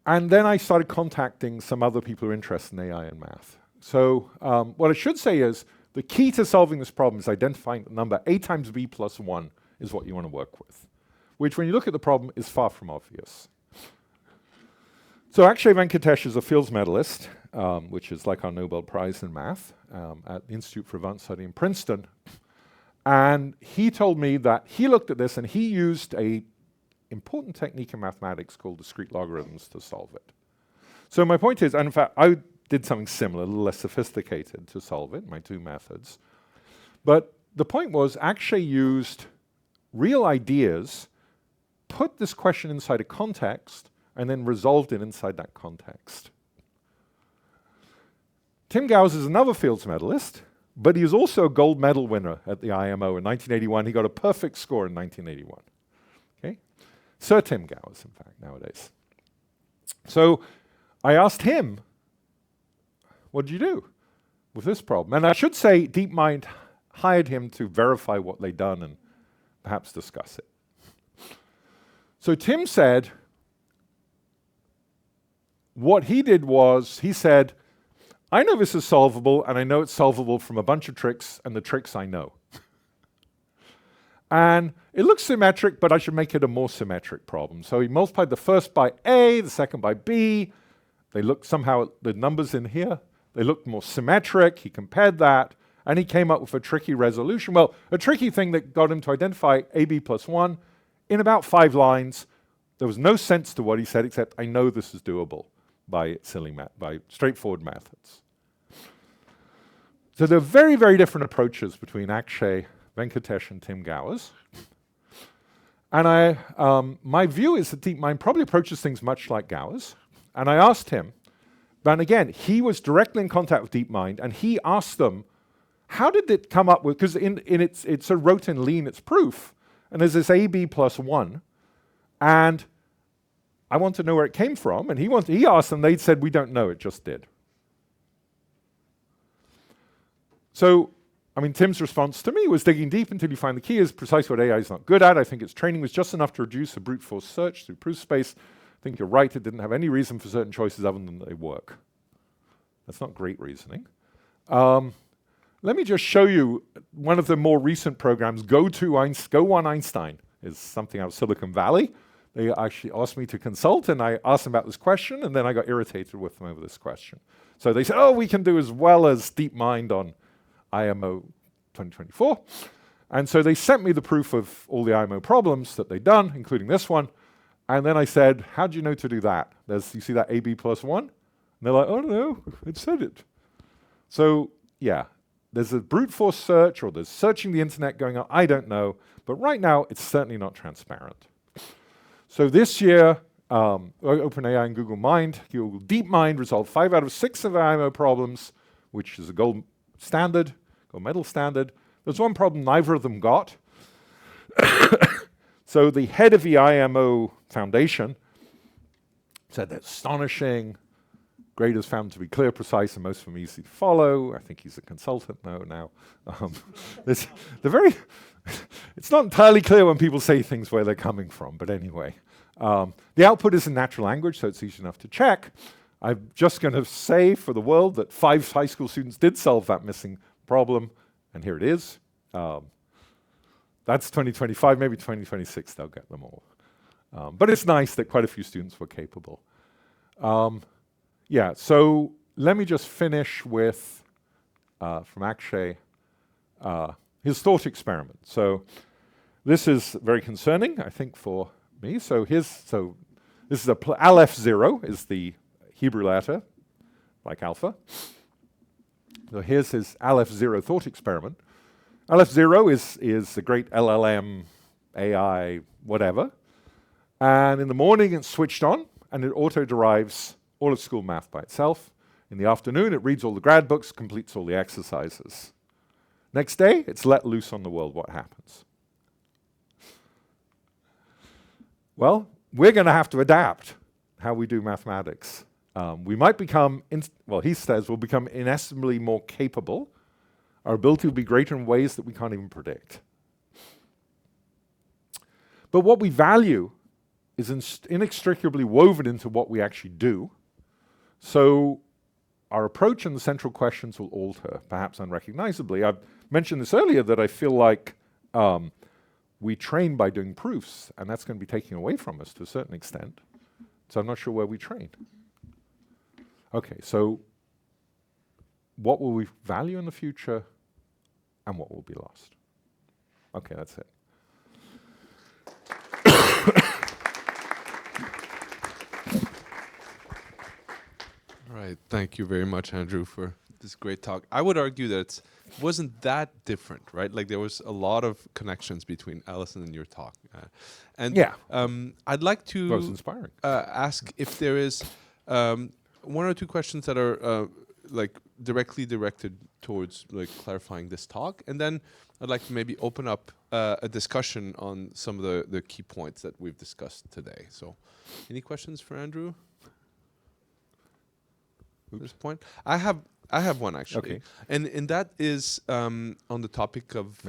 then I started contacting some other people who are interested in AI and math. So what I should say is, the key to solving this problem is identifying the number a times b plus 1 is what you want to work with, which when you look at the problem is far from obvious. So Akshay Venkatesh is a Fields medalist, which is like our Nobel Prize in math at the Institute for Advanced Study in Princeton. And he told me that he looked at this and he used a important technique in mathematics called discrete logarithms to solve it. So my point is, and in fact, I did something similar, a little less sophisticated to solve it, my 2 methods. But the point was, Akshay used real ideas, put this question inside a context, and then resolved it inside that context. Tim Gowers is another Fields medalist, but he was also a gold medal winner at the IMO in 1981. He got a perfect score in 1981. Okay? Sir Tim Gowers, in fact, nowadays. So I asked him, what did you do with this problem? And I should say DeepMind hired him to verify what they'd done and perhaps discuss it. So Tim said, what he did was, he said, I know this is solvable, and I know it's solvable from a bunch of tricks, and the tricks I know. And it looks symmetric, but I should make it a more symmetric problem. So he multiplied the first by A, the second by B. They looked somehow, the numbers in here, they looked more symmetric. He compared that, and he came up with a tricky resolution. Well, a tricky thing that got him to identify AB plus 1 in about 5 lines. There was no sense to what he said, except I know this is doable by straightforward methods. So there are very, very different approaches between Akshay Venkatesh and Tim Gowers. And my view is that DeepMind probably approaches things much like Gowers. And I asked him, and again, he was directly in contact with DeepMind, and he asked them, how did it come up with, because it sort of wrote in lean its proof, and there's this AB plus 1, and I want to know where it came from, and he asked them, they said, we don't know, it just did. So, I mean, Tim's response to me was digging deep until you find the key is precisely what AI is not good at. I think its training was just enough to reduce a brute force search through proof space. I think you're right, it didn't have any reason for certain choices other than they work. That's not great reasoning. let me just show you one of the more recent programs. Go1 Einstein is something out of Silicon Valley. They actually asked me to consult, and I asked them about this question, and then I got irritated with them over this question. So they said, oh, we can do as well as DeepMind on IMO 2024. And so they sent me the proof of all the IMO problems that they'd done, including this one. And then I said, how do you know to do that? You see that AB plus 1? And they're like, oh, no, it said it. So, yeah, there's a brute force search, or there's searching the internet going on. I don't know. But right now, it's certainly not transparent. So this year, OpenAI and Google DeepMind resolved 5 out of 6 of the IMO problems, which is a gold medal standard. There's one problem neither of them got. So the head of the IMO Foundation said that's astonishing. Grade is found to be clear, precise, and most of them easy to follow. I think he's a consultant now. It's not entirely clear when people say things where they're coming from, but anyway. The output is in natural language, so it's easy enough to check. I'm just going to say for the world that 5 high school students did solve that missing problem, and here it is. That's 2025, maybe 2026 they'll get them all. But it's nice that quite a few students were capable. Yeah, so let me just finish with, from Akshay, his thought experiment. So this is very concerning, I think, for me. So this is Aleph 0 is the Hebrew letter, like alpha. So here's his Aleph 0 thought experiment. Aleph 0 is a great LLM, AI, whatever. And in the morning, it's switched on, and it auto-derives all of school math by itself. In the afternoon, it reads all the grad books, completes all the exercises. Next day, it's let loose on the world. What happens? Well, we're going to have to adapt how we do mathematics. We might become, he says, we'll become inestimably more capable. Our ability will be greater in ways that we can't even predict. But what we value is inextricably woven into what we actually do. So our approach and the central questions will alter, perhaps unrecognizably. I've mentioned this earlier that I feel like we train by doing proofs, and that's going to be taken away from us to a certain extent. So I'm not sure where we train. Okay, so what will we value in the future, and what will be lost? Okay, that's it. All right, thank you very much, Andrew, for this great talk. I would argue that it wasn't that different, right? Like there was a lot of connections between Alison and your talk. I'd like to That was inspiring. Ask if there is 1 or 2 questions that are like directly directed towards like clarifying this talk, and then I'd like to maybe open up a discussion on some of the key points that we've discussed today. So, any questions for Andrew? At this point, I have one actually, Okay. and that is on the topic of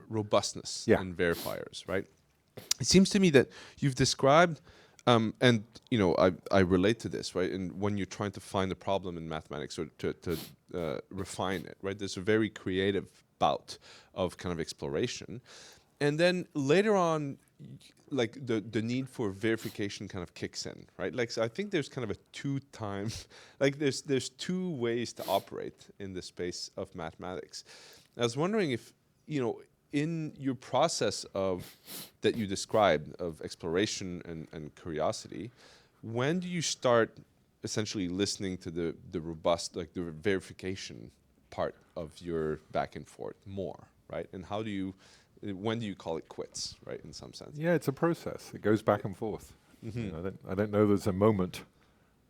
robustness and verifiers, right? It seems to me that you've described, and you know, I relate to this, right? And when you're trying to find a problem in mathematics or to refine it, right? There's a very creative bout of kind of exploration, and then later on, like the need for verification kind of kicks in, right? Like, so I think there's kind of a 2 times, like there's 2 ways to operate in the space of mathematics. I was wondering if, you know, in your process of that you described of exploration and curiosity, when do you start essentially listening to the robust, like the verification part of your back and forth more, right? And how do you, when do you call it quits, right, in some sense? Yeah, it's a process. It goes back and forth. Mm-hmm. You know, I don't know there's a moment.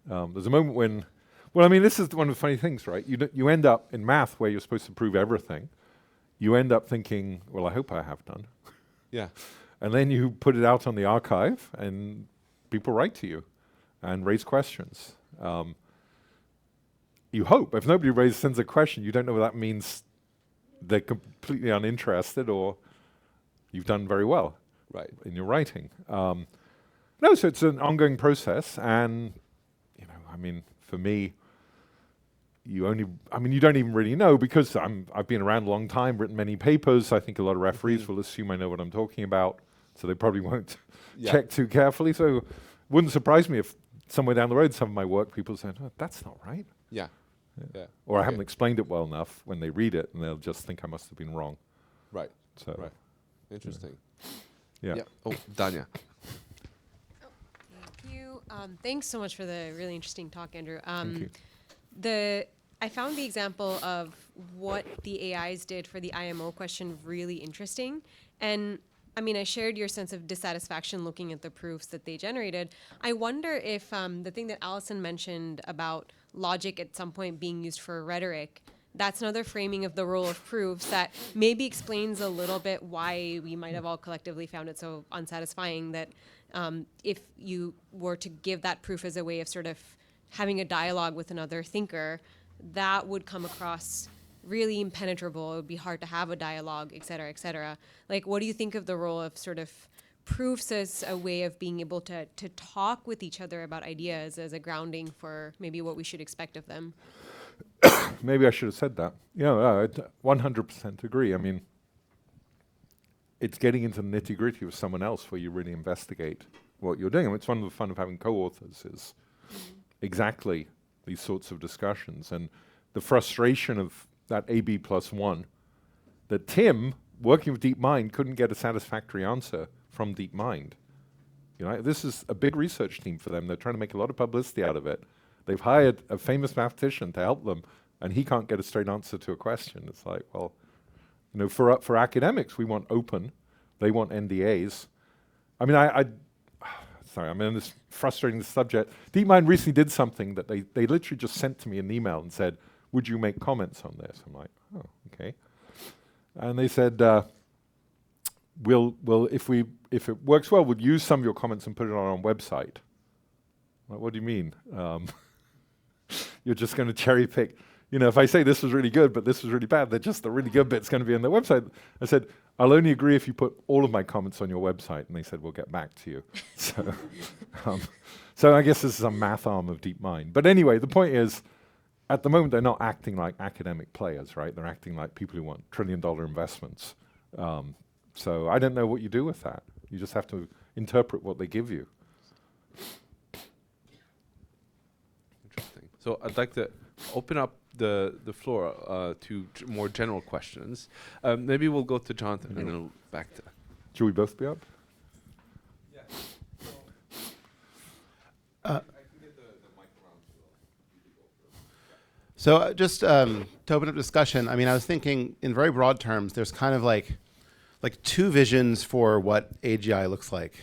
There's a moment when, well, I mean, this is one of the funny things, right? You end up in math where you're supposed to prove everything. You end up thinking, well, I hope I have done. Yeah. And then you put it out on the archive, and people write to you and raise questions. You hope. If nobody sends a question, you don't know what that means. They're completely uninterested, or you've done very well in your writing. No, so it's an ongoing process, and you know, I mean, for me, you don't even really know, because I've been around a long time, written many papers. I think a lot of referees will assume I know what I'm talking about, so they probably won't check too carefully. So it wouldn't surprise me if somewhere down the road, some of my work, people say, oh, that's not right. Yeah. Or I haven't explained it well enough when they read it, and they'll just think I must have been wrong. Right. So right. Interesting. Yeah. Oh, Danya. Thank you. Thanks so much for the really interesting talk, Andrew. Thank you. I found the example of what the AIs did for the IMO question really interesting. And I mean, I shared your sense of dissatisfaction looking at the proofs that they generated. I wonder if the thing that Allison mentioned about logic at some point being used for rhetoric, that's another framing of the role of proofs that maybe explains a little bit why we might have all collectively found it so unsatisfying that if you were to give that proof as a way of sort of having a dialogue with another thinker, that would come across really impenetrable. It would be hard to have a dialogue, et cetera, et cetera. Like, what do you think of the role of sort of proofs as a way of being able to talk with each other about ideas as a grounding for maybe what we should expect of them? Maybe I should have said that. Yeah, I 100% agree. I mean, it's getting into the nitty-gritty with someone else where you really investigate what you're doing. I mean, it's one of the fun of having co-authors is exactly these sorts of discussions, and the frustration of that AB plus one, that Tim, working with DeepMind, couldn't get a satisfactory answer from DeepMind. You know, this is a big research team for them. They're trying to make a lot of publicity out of it. They've hired a famous mathematician to help them, and he can't get a straight answer to a question. It's like, well, you know, for academics, we want open. They want NDAs. I mean, sorry, I'm in this frustrating subject. DeepMind recently did something that they literally just sent to me an email and said, would you make comments on this? I'm like, oh, okay. And they said, if it works well, we'll use some of your comments and put it on our website. I'm like, what do you mean? You're just going to cherry pick. You know, if I say this was really good, but this was really bad, then just the really good bit's going to be on the website. I said, I'll only agree if you put all of my comments on your website. And they said, we'll get back to you. So I guess this is a math arm of DeepMind. But anyway, the point is, at the moment, they're not acting like academic players, right? They're acting like people who want trillion-dollar investments. So I don't know what you do with that. You just have to interpret what they give you. Interesting. So I'd like to open up the floor to more general questions. Maybe we'll go to Jonathan and then back to... Should we both be up? Yeah. I can get the mic around to So just to open up discussion, I mean, I was thinking in very broad terms, there's kind of like two visions for what AGI looks like.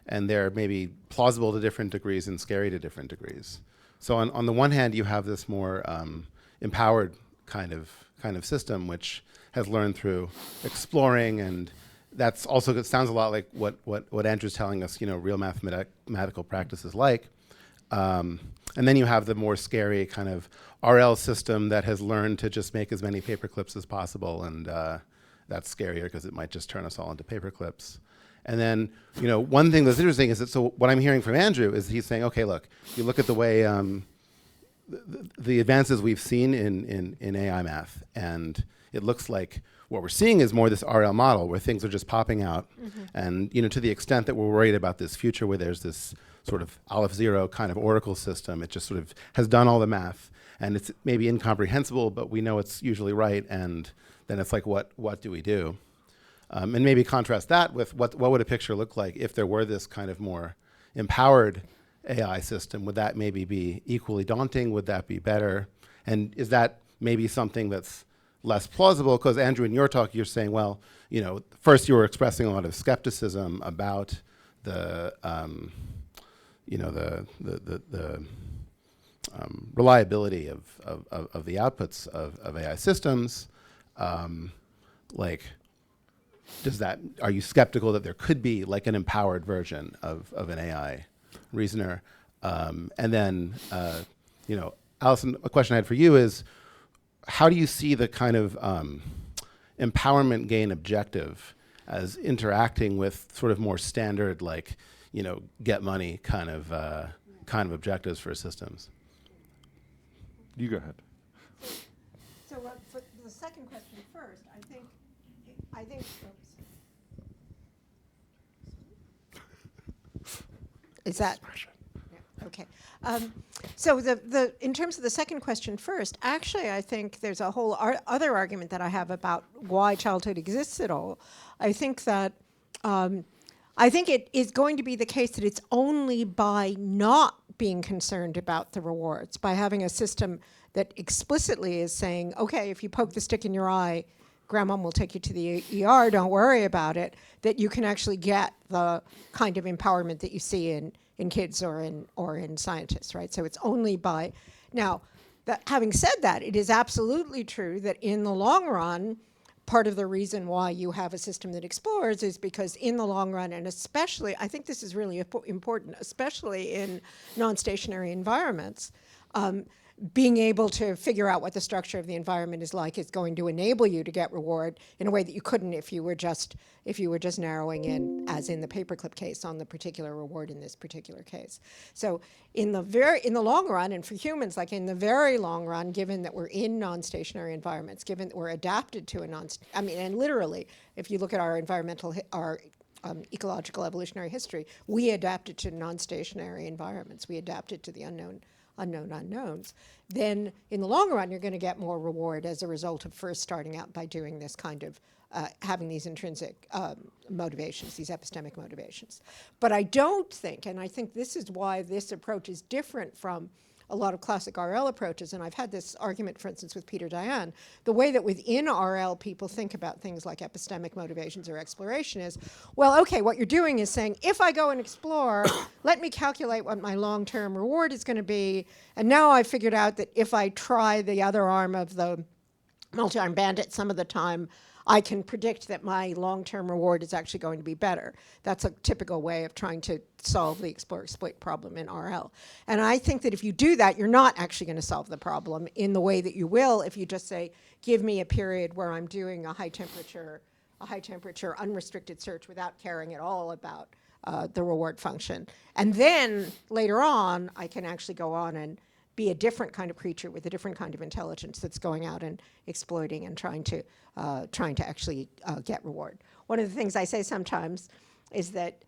And they're maybe plausible to different degrees and scary to different degrees. So on the one hand, you have this more empowered kind of system, which has learned through exploring, and that's also, it sounds a lot like what Andrew's telling us, you know, real mathematical practice is like. And then you have the more scary kind of RL system that has learned to just make as many paper clips as possible, and that's scarier because it might just turn us all into paper clips. And then, you know, one thing that's interesting is that, so what I'm hearing from Andrew is he's saying, okay, look, you look at the way the advances we've seen in AI math, and it looks like what we're seeing is more this RL model where things are just popping out. Mm-hmm. And, you know, to the extent that we're worried about this future where there's this sort of Aleph Zero kind of oracle system, it just sort of has done all the math, and it's maybe incomprehensible, but we know it's usually right, and then it's like, what do we do? And maybe contrast that with what would a picture look like if there were this kind of more empowered AI system? Would that maybe be equally daunting? Would that be better? And is that maybe something that's less plausible? Because Andrew, in your talk, you're saying, well, you know, first you were expressing a lot of skepticism about the, you know, the reliability of the outputs of AI systems. Like, are you skeptical that there could be like an empowered version of an AI reasoner? And then, you know, Allison, a question I had for you is, how do you see the kind of empowerment gain objective as interacting with sort of more standard, like, you know, get money kind of objectives for systems? You go ahead. So for the second question first, I think, oops. Is that? Yeah, okay. So in terms of the second question first, actually, I think there's a whole other argument that I have about why childhood exists at all. I think that I think it is going to be the case that it's only by not being concerned about the rewards, by having a system that explicitly is saying, okay, if you poke the stick in your eye, grandma will take you to the ER, don't worry about it, that you can actually get the kind of empowerment that you see in kids or in scientists, right? So it's only by, now, having said that, it is absolutely true that in the long run, part of the reason why you have a system that explores is because in the long run, and especially, I think this is really important, especially in non-stationary environments, being able to figure out what the structure of the environment is like is going to enable you to get reward in a way that you couldn't if you were just narrowing in, as in the paperclip case, on the particular reward in this particular case. So in the long run, and for humans, like in the very long run, given that we're in non-stationary environments, given that we're adapted to and literally, if you look at our ecological evolutionary history, we adapted to non-stationary environments. We adapted to the unknown unknowns, then in the long run, you're going to get more reward as a result of first starting out by doing this kind of, having these intrinsic motivations, these epistemic motivations. But I don't think, and I think this is why this approach is different from a lot of classic RL approaches, and I've had this argument, for instance, with Peter Dayan, the way that within RL people think about things like epistemic motivations or exploration is, well, okay, what you're doing is saying, if I go and explore, let me calculate what my long-term reward is going to be, and now I've figured out that if I try the other arm of the multi-arm bandit some of the time, I can predict that my long-term reward is actually going to be better. That's a typical way of trying to solve the explore-exploit problem in RL. And I think that if you do that, you're not actually going to solve the problem in the way that you will if you just say, give me a period where I'm doing a high temperature, unrestricted search without caring at all about the reward function. And then later on, I can actually go on and be a different kind of creature with a different kind of intelligence that's going out and exploiting and trying to actually get reward. One of the things I say sometimes is that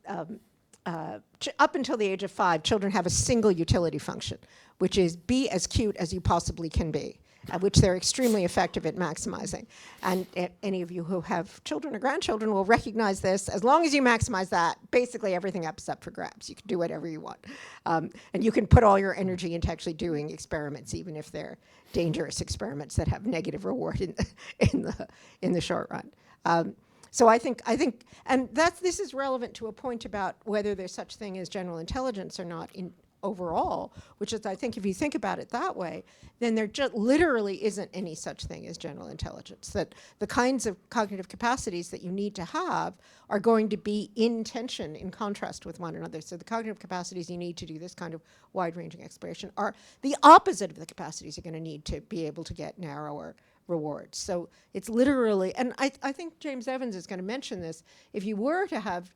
up until the age of 5, children have a single utility function, which is be as cute as you possibly can be, which they're extremely effective at maximizing. And any of you who have children or grandchildren will recognize this. As long as you maximize that, basically everything else is up for grabs. You can do whatever you want. And you can put all your energy into actually doing experiments, even if they're dangerous experiments that have negative reward in the short run. So I think, and this is relevant to a point about whether there's such thing as general intelligence or not overall, which is, I think, if you think about it that way, then there just literally isn't any such thing as general intelligence. That the kinds of cognitive capacities that you need to have are going to be in tension, in contrast with one another. So the cognitive capacities you need to do this kind of wide-ranging exploration are the opposite of the capacities you're going to need to be able to get narrower rewards. So it's literally, and I think James Evans is going to mention this, if you were to have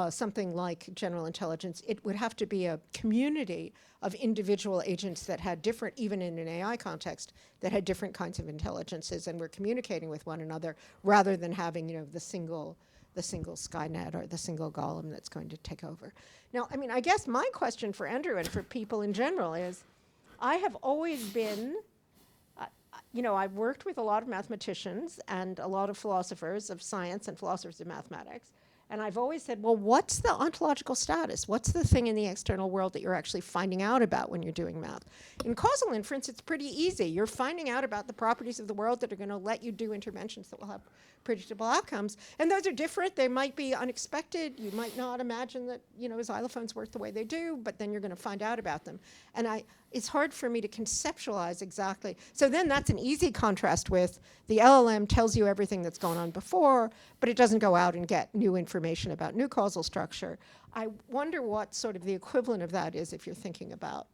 something like general intelligence, it would have to be a community of individual agents that had different, even in an AI context, that had different kinds of intelligences and were communicating with one another rather than having, the single Skynet or the single golem that's going to take over. Now, I mean, I guess my question for Andrew and for people in general is, I have always been, I've worked with a lot of mathematicians and a lot of philosophers of science and philosophers of mathematics. And I've always said, well, what's the ontological status? What's the thing in the external world that you're actually finding out about when you're doing math? In causal inference, it's pretty easy. You're finding out about the properties of the world that are going to let you do interventions that will have predictable outcomes. And those are different. They might be unexpected. You might not imagine that, xylophones work the way they do, but then you're going to find out about them. And it's hard for me to conceptualize exactly. So then that's an easy contrast with the LLM tells you everything that's gone on before, but it doesn't go out and get new information about new causal structure. I wonder what sort of the equivalent of that is if you're thinking about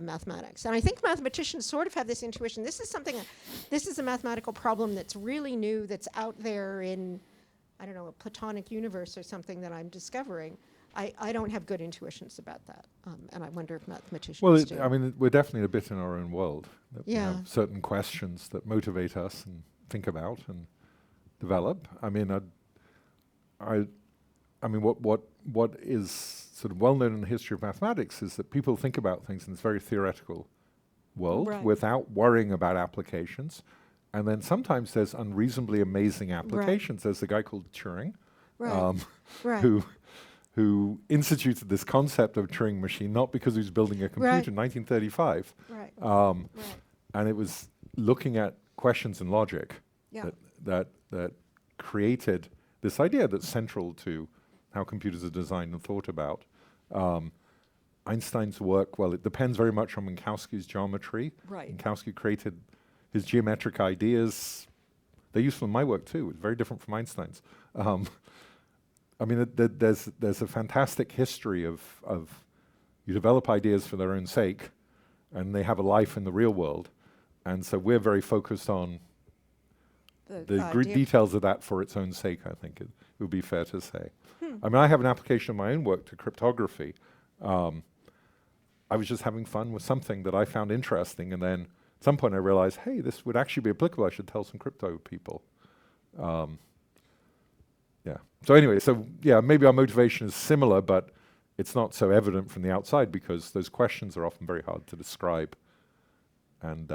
mathematics. And I think mathematicians sort of have this intuition. This is a mathematical problem that's really new, that's out there in, I don't know, a Platonic universe or something that I'm discovering. I don't have good intuitions about that, and I wonder if mathematicians Well, do. I mean, we're definitely a bit in our own world. That we Yeah. have certain questions that motivate us and think about and develop. I mean, what is sort of well known in the history of mathematics is that people think about things in this very theoretical world Right. without worrying about applications. And then sometimes there's unreasonably amazing applications. There's a guy called Turing, Right. Right. who instituted this concept of Turing machine, not because he was building a computer Right. in 1935, Right. right. Right. And it was looking at questions in logic Yeah. that created this idea that's central to how computers are designed and thought about. Einstein's work, well, it depends very much on Minkowski's geometry. Right. Minkowski created his geometric ideas. They're useful in my work too. It's very different from Einstein's. I mean, there's a fantastic history of you develop ideas for their own sake, and they have a life in the real world. And so we're very focused on the details of that for its own sake, I think it would be fair to say. I mean, I have an application of my own work to cryptography. I was just having fun with something that I found interesting, and then at some point I realized, hey, this would actually be applicable. I should tell some crypto people. Yeah. So anyway, maybe our motivation is similar, but it's not so evident from the outside because those questions are often very hard to describe. And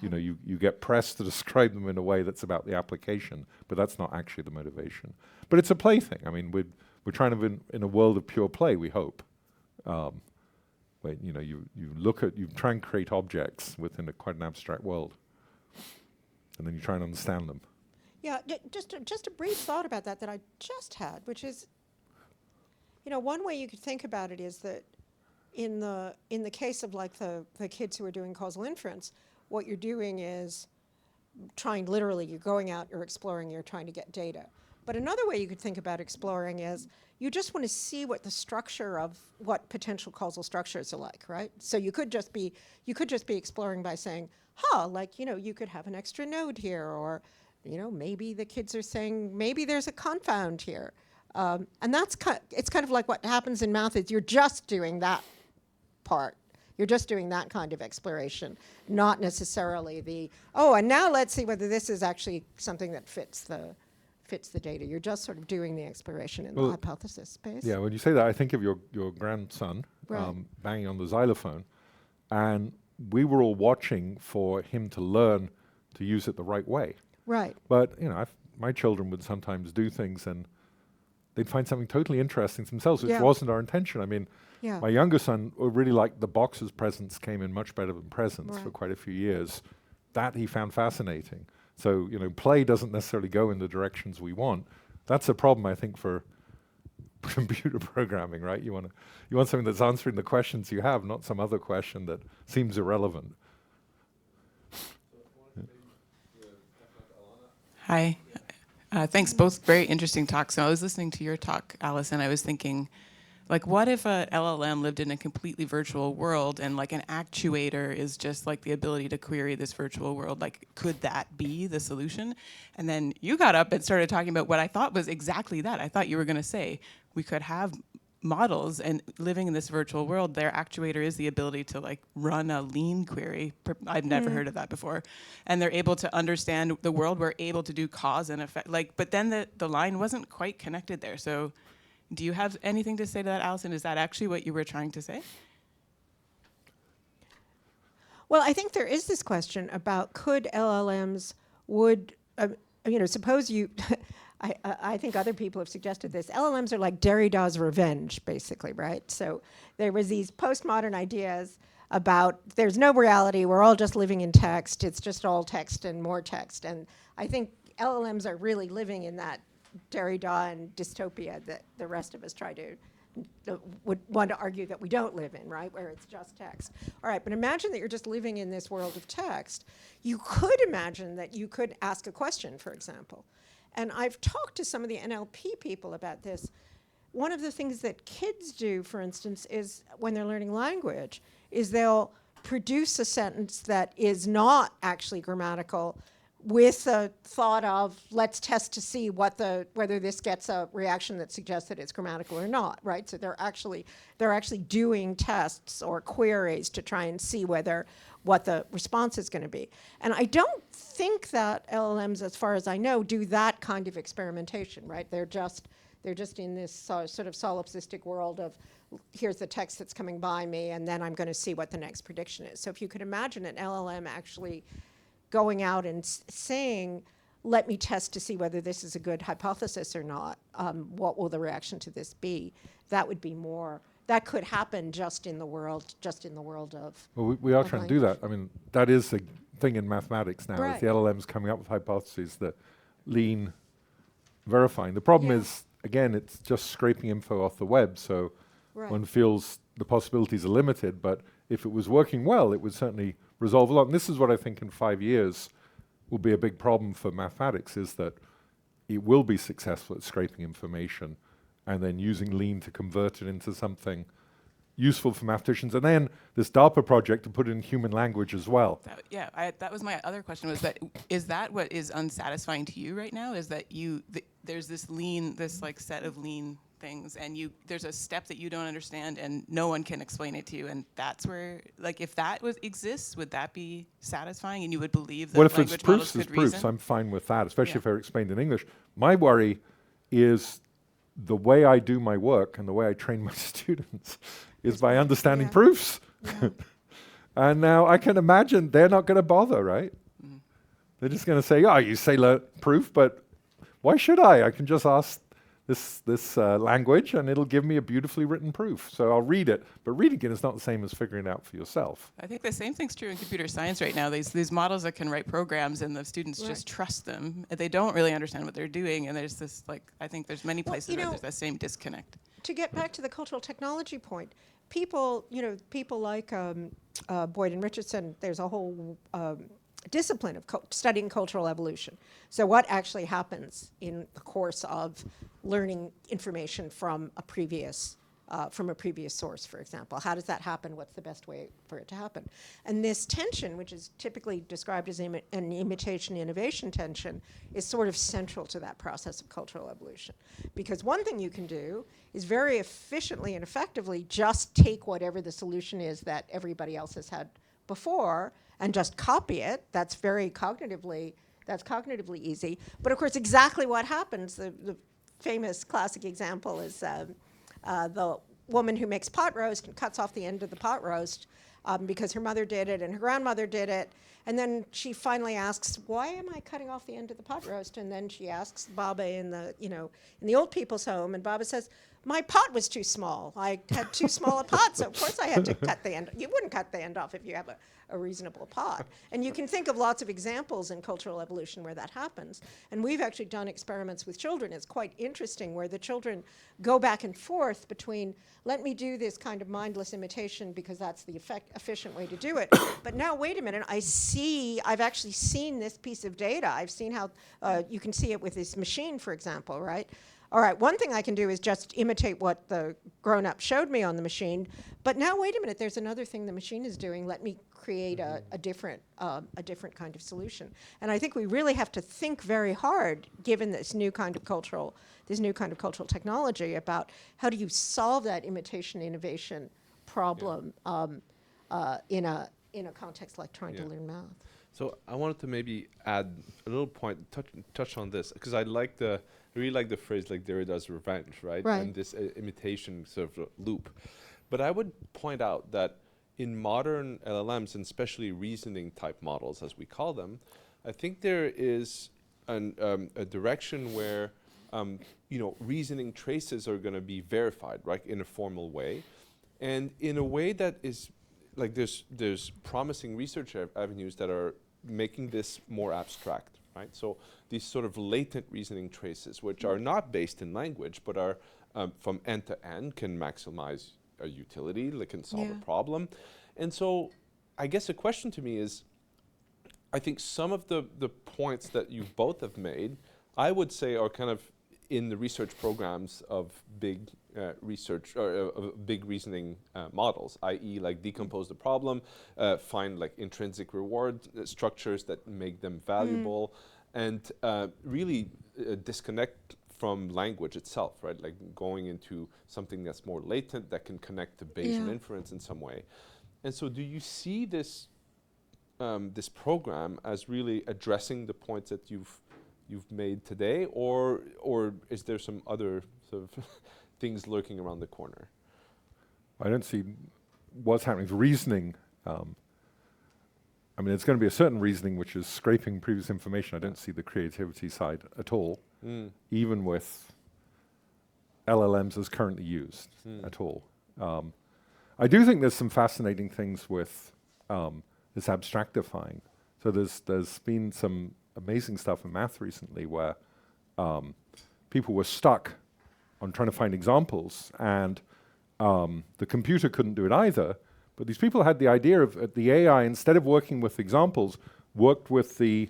you get pressed to describe them in a way that's about the application, but that's not actually the motivation. But it's a play thing. I mean, we're trying to in a world of pure play, we hope. Where you try and create objects within quite an abstract world, and then you try and understand them. Yeah, just a brief thought about that I just had, which is, one way you could think about it is that in the case of like the kids who are doing causal inference, what you're doing is you're going out, you're exploring, you're trying to get data. But another way you could think about exploring is you just want to see what the structure of what potential causal structures are like, right? So you could just be exploring by saying, you could have an extra node here, or maybe the kids are saying maybe there's a confound here, and it's kind of like what happens in math is you're just doing that part. You're just doing that kind of exploration, not necessarily and now let's see whether this is actually something that fits the data. You're just sort of doing the exploration in the hypothesis space. Yeah, when you say that, I think of your grandson banging on the xylophone, and we were all watching for him to learn to use it the right way. Right. But my children would sometimes do things, and they'd find something totally interesting to themselves, which wasn't our intention. I mean, my younger son really liked the boxes. Presents came in much better than presents for quite a few years. That he found fascinating. So, play doesn't necessarily go in the directions we want. That's a problem, I think, for computer programming, right? You want something that's answering the questions you have, not some other question that seems irrelevant. Hi. Thanks, both very interesting talks. So I was listening to your talk, Alice, and I was thinking, what if a LLM lived in a completely virtual world and an actuator is just the ability to query this virtual world? Could that be the solution? And then you got up and started talking about what I thought was exactly that. I thought you were going to say we could have models and living in this virtual world, their actuator is the ability to run a lean query. I'd never heard of that before. And they're able to understand the world. We're able to do cause and effect. But then the line wasn't quite connected there. So do you have anything to say to that, Allison? Is that actually what you were trying to say? Well, I think there is this question about could LLMs suppose you, I think other people have suggested this. LLMs are like Derrida's revenge, basically, right? So there was these postmodern ideas about there's no reality, we're all just living in text, it's just all text and more text. And I think LLMs are really living in that Derrida and dystopia that the rest of us would want to argue that we don't live in, right, where it's just text. All right, but imagine that you're just living in this world of text. You could imagine that you could ask a question, for example. And I've talked to some of the NLP people about this. One of the things that kids do, for instance, is when they're learning language, is they'll produce a sentence that is not actually grammatical with a thought of let's test to see whether this gets a reaction that suggests that it's grammatical or not, right? So they're actually doing tests or queries to try and see what the response is going to be. And I don't think that LLMs, as far as I know, do that kind of experimentation, right? They're just in this sort of solipsistic world of here's the text that's coming by me, and then I'm going to see what the next prediction is. So if you could imagine an LLM actually going out and saying, let me test to see whether this is a good hypothesis or not, what will the reaction to this be? That would be more, that could happen just in the world of. Well, we are trying to do that. I mean, that is a thing in mathematics now, Right. is the LLMs coming up with hypotheses that lean verifying. The problem is, again, it's just scraping info off the web, so Right. one feels the possibilities are limited, but if it was working well, it would certainly resolve a lot. And this is what I think in 5 years will be a big problem for mathematics, is that it will be successful at scraping information and then using lean to convert it into something useful for mathematicians. And then this DARPA project to put it in human language as well. That was my other question, was that, is that what is unsatisfying to you right now? Is that there's this like set of lean things, and there's a step that you don't understand and no one can explain it to you, and that's where, like, if that exists, would that be satisfying and you would believe that Well, if it's language models proofs, it's could proofs. reason? I'm fine with that, especially if they're explained in English. My worry is the way I do my work and the way I train my students is by understanding proofs. And now I can imagine they're not going to bother, right? They're just going to say, oh, you say proof, but why should I? I can just ask this language and it'll give me a beautifully written proof. So I'll read it, but reading it is not the same as figuring it out for yourself. I think the same thing's true in computer science right now. These models that can write programs and the students just trust them. They don't really understand what they're doing, and there's this, like, I think there's many places where there's that same disconnect. To get back to the cultural technology point, people like Boyd and Richardson, there's a whole discipline of studying cultural evolution. So what actually happens in the course of learning information from a previous source, for example? How does that happen? What's the best way for it to happen? And this tension, which is typically described as an imitation-innovation tension, is sort of central to that process of cultural evolution. Because one thing you can do is very efficiently and effectively just take whatever the solution is that everybody else has had before and just copy it. That's cognitively easy. But of course, exactly what happens, the famous classic example is the woman who makes pot roast and cuts off the end of the pot roast because her mother did it and her grandmother did it. And then she finally asks, why am I cutting off the end of the pot roast? And then she asks Baba in the old people's home, and Baba says, my pot was too small. I had too small a pot, so of course I had to cut the end. You wouldn't cut the end off if you have a reasonable pot. And you can think of lots of examples in cultural evolution where that happens. And we've actually done experiments with children. It's quite interesting where the children go back and forth between, let me do this kind of mindless imitation because that's the efficient way to do it. But now, wait a minute, I've actually seen this piece of data. I've seen how you can see it with this machine, for example, right? All right, one thing I can do is just imitate what the grown-up showed me on the machine, but now wait a minute, there's another thing the machine is doing. Let me create a different kind of solution. And I think we really have to think very hard, given this new kind of cultural technology, about how do you solve that imitation innovation problem in a context like trying to learn math. So I wanted to maybe add a little point, touch on this, because I really like the phrase, like Derrida's revenge, right? And this imitation sort of loop. But I would point out that in modern LLMs, and especially reasoning type models, as we call them, I think there is a direction where reasoning traces are going to be verified, right, in a formal way, and in a way that is like there's promising research avenues that are making this more abstract, right? So these sort of latent reasoning traces, which are not based in language, but are from end to end, can maximize a utility, like can solve a problem. And so I guess the question to me is, I think some of the points that you both have made, I would say are kind of in the research programs of big research or big reasoning models, i.e. like decompose the problem, find like intrinsic reward structures that make them valuable, and really disconnect from language itself, right? Like going into something that's more latent that can connect to Bayesian inference in some way. And so do you see this this program as really addressing the points that you've made today, or is there some other sort of things lurking around the corner? I don't see what's happening with reasoning. I mean, it's going to be a certain reasoning which is scraping previous information. I don't see the creativity side at all, even with LLMs as currently used at all. I do think there's some fascinating things with this abstractifying. So there's been some amazing stuff in math recently where people were stuck on trying to find examples, and the computer couldn't do it either. But these people had the idea of the AI, instead of working with examples, worked with the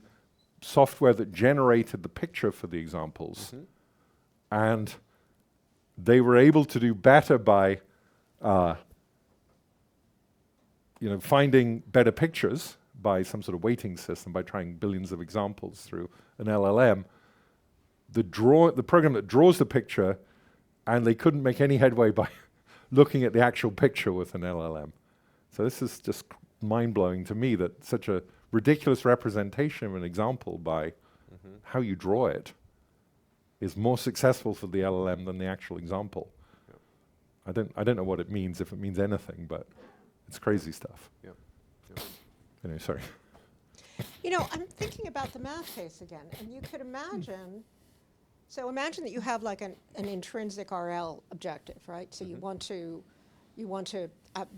software that generated the picture for the examples. And they were able to do better by finding better pictures by some sort of weighting system, by trying billions of examples through an LLM. The program that draws the picture, and they couldn't make any headway by looking at the actual picture with an LLM. So this is just mind-blowing to me that such a ridiculous representation of an example by how you draw it is more successful for the LLM than the actual example. I don't know what it means, if it means anything, but it's crazy stuff. Anyway, sorry. You know, I'm thinking about the math case again, and you could imagine, so imagine that you have like an intrinsic RL objective, right? So you want to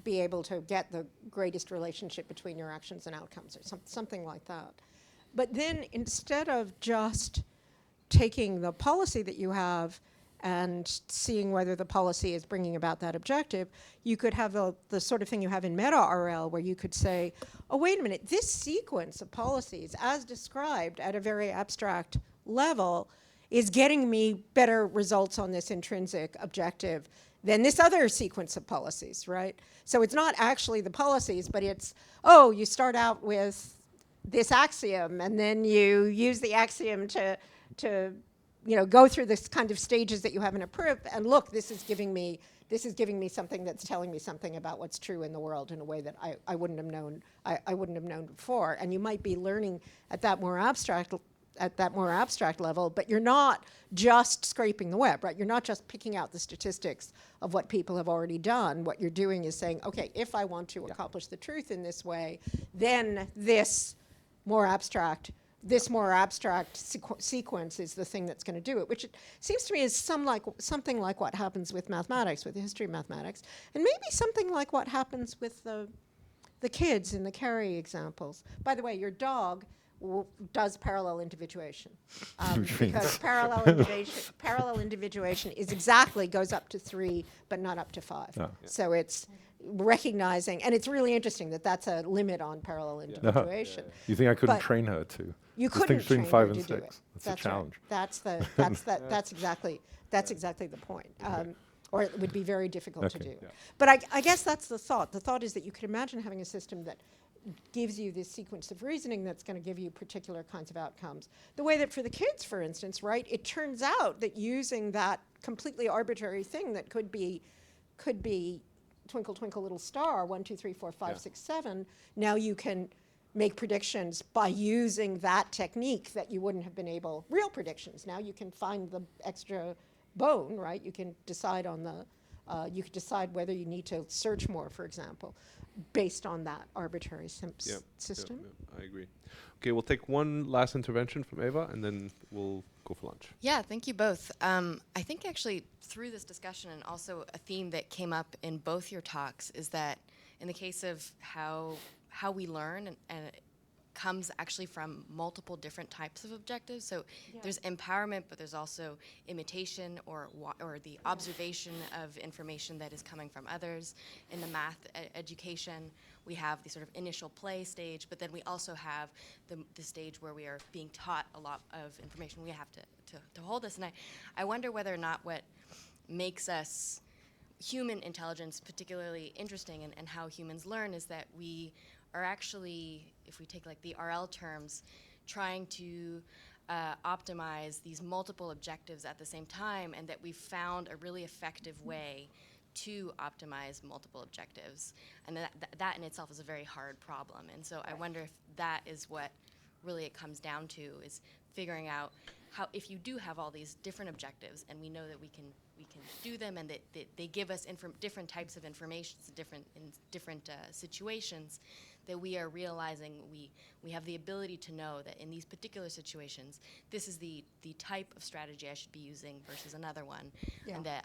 be able to get the greatest relationship between your actions and outcomes, or something like that. But then instead of just taking the policy that you have and seeing whether the policy is bringing about that objective, you could have the sort of thing you have in meta-RL, where you could say, oh, wait a minute, this sequence of policies, as described at a very abstract level, is getting me better results on this intrinsic objective than this other sequence of policies, right? So it's not actually the policies, but it's, oh, you start out with this axiom, and then you use the axiom to go through this kind of stages that you have in a proof, and look, this is giving me something that's telling me something about what's true in the world in a way that I wouldn't have known. I wouldn't have known before. And you might be learning at that more abstract level, but you're not just scraping the web, right? You're not just picking out the statistics of what people have already done. What you're doing is saying, okay, if I want to accomplish the truth in this way, then this more abstract sequence is the thing that's going to do it, which it seems to me is something like what happens with mathematics, with the history of mathematics, and maybe something like what happens with the kids in the Carey examples. By the way, your dog does parallel individuation, because parallel individuation goes up to 3, but not up to 5. Oh. So it's recognizing, and it's really interesting that that's a limit on parallel individuation. You think I couldn't train her to? You couldn't train her 5 and to 6. do it. That's a challenge. Right. That's exactly the point. Or it would be very difficult to do. Yeah. But I guess that's the thought. The thought is that you could imagine having a system that gives you this sequence of reasoning that's going to give you particular kinds of outcomes. The way that for the kids, for instance, right, it turns out that using that completely arbitrary thing that could be twinkle, twinkle, little star, 1, 2, 3, 4, 5, 6, 7, now you can make predictions by using that technique that you wouldn't have been able, real predictions. Now you can find the extra bone, right? You can decide you could decide whether you need to search more, for example, based on that arbitrary system. I agree. Okay, we'll take one last intervention from Eva, and then we'll go for lunch. Yeah, thank you both. I think actually through this discussion, and also a theme that came up in both your talks, is that in the case of how we learn, and it comes actually from multiple different types of objectives. So there's empowerment, but there's also imitation or the observation of information that is coming from others. In the math education, we have the sort of initial play stage, but then we also have the stage where we are being taught a lot of information. We have to hold this, and I wonder whether or not makes us human intelligence particularly interesting and how humans learn is that we are actually, if we take like the RL terms, trying to optimize these multiple objectives at the same time, and that we've found a really effective way to optimize multiple objectives. And that in itself is a very hard problem. And so I wonder if that is what really it comes down to, is figuring out how, if you do have all these different objectives, and we know that we can do them, and that they give us different types of information in different situations, that we are realizing we have the ability to know that in these particular situations, this is the type of strategy I should be using versus another one, and that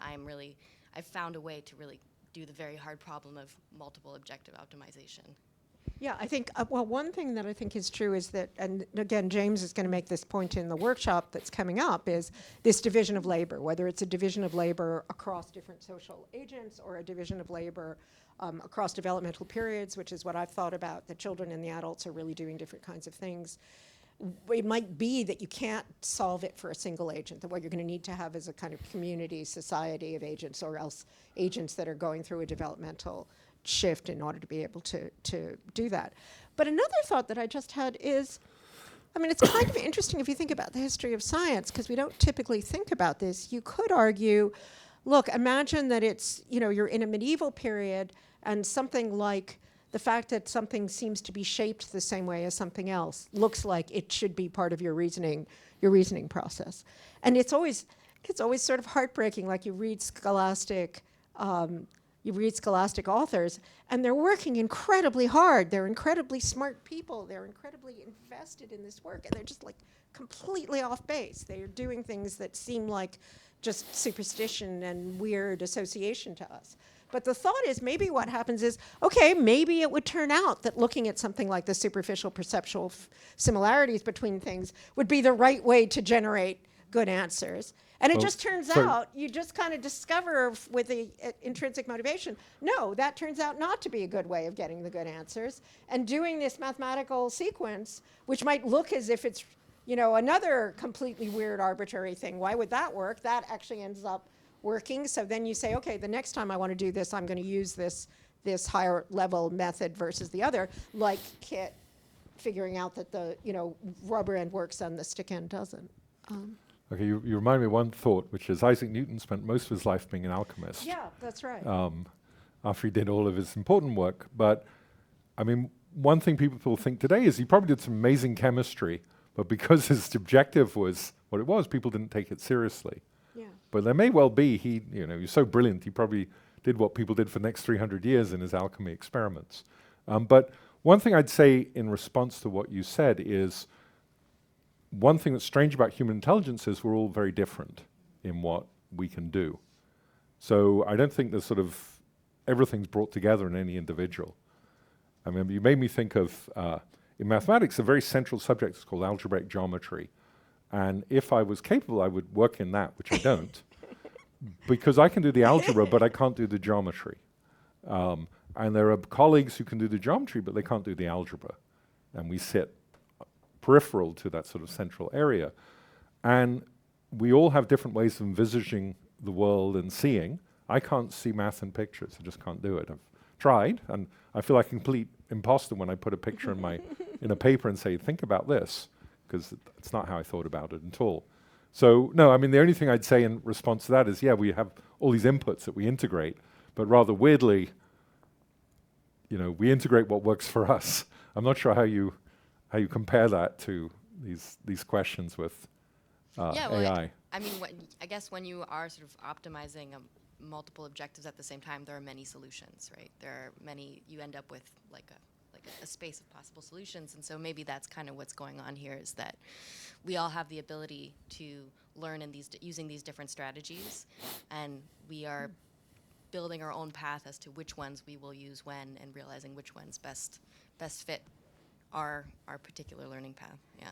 I've found a way to really do the very hard problem of multiple objective optimization. Yeah, I think, well, one thing that I think is true is that, and again, James is going to make this point in the workshop that's coming up, is this division of labor, whether it's a division of labor across different social agents or a division of labor across developmental periods, which is what I've thought about, the children and the adults are really doing different kinds of things. It might be that you can't solve it for a single agent, that what you're going to need to have is a kind of community, society of agents, or else agents that are going through a developmental shift in order to be able to do that. But another thought that I just had is, I mean, it's kind of interesting if you think about the history of science, because we don't typically think about this. You could argue, look, imagine that it's, you're in a medieval period, and something like the fact that something seems to be shaped the same way as something else looks like it should be part of your reasoning process. And it's always sort of heartbreaking, like you read scholastic authors, and they're working incredibly hard. They're incredibly smart people. They're incredibly invested in this work, and they're just like completely off base. They're doing things that seem like just superstition and weird association to us. But the thought is, maybe what happens is, okay, maybe it would turn out that looking at something like the superficial perceptual similarities between things would be the right way to generate good answers. And it just turns out, you just kind of discover with the intrinsic motivation, no, that turns out not to be a good way of getting the good answers. And doing this mathematical sequence, which might look as if it's, another completely weird arbitrary thing, why would that work? That actually ends up working. So then you say, okay, the next time I want to do this, I'm going to use this higher level method versus the other, like Kit figuring out that the, rubber end works and the stick end doesn't. Okay, you remind me of one thought, which is Isaac Newton spent most of his life being an alchemist. Yeah, that's right. After he did all of his important work. But, I mean, one thing people think today is he probably did some amazing chemistry, but because his objective was what it was, people didn't take it seriously. Yeah. But there may well be, he's so brilliant, he probably did what people did for the next 300 years in his alchemy experiments. But one thing I'd say in response to what you said is, one thing that's strange about human intelligence is we're all very different in what we can do. So I don't think there's everything's brought together in any individual. I mean, you made me think of, in mathematics, a very central subject is called algebraic geometry. And if I was capable, I would work in that, which I don't, because I can do the algebra, but I can't do the geometry. And there are colleagues who can do the geometry, but they can't do the algebra. And we sit peripheral to that sort of central area. And we all have different ways of envisaging the world and seeing. I can't see math in pictures. I just can't do it. I've tried, and I feel like a complete imposter when I put a picture in a paper and say, think about this, because it's not how I thought about it at all. So, no, I mean, the only thing I'd say in response to that is, we have all these inputs that we integrate, but rather weirdly, we integrate what works for us. I'm not sure how you compare that to these questions with AI. I mean, I guess when you are sort of optimizing multiple objectives at the same time, there are many solutions, right? There are many. You end up with like a space of possible solutions, and so maybe that's kind of what's going on here, is that we all have the ability to learn in using these different strategies, and we are building our own path as to which ones we will use when, and realizing which ones best fit our particular learning path. Yeah.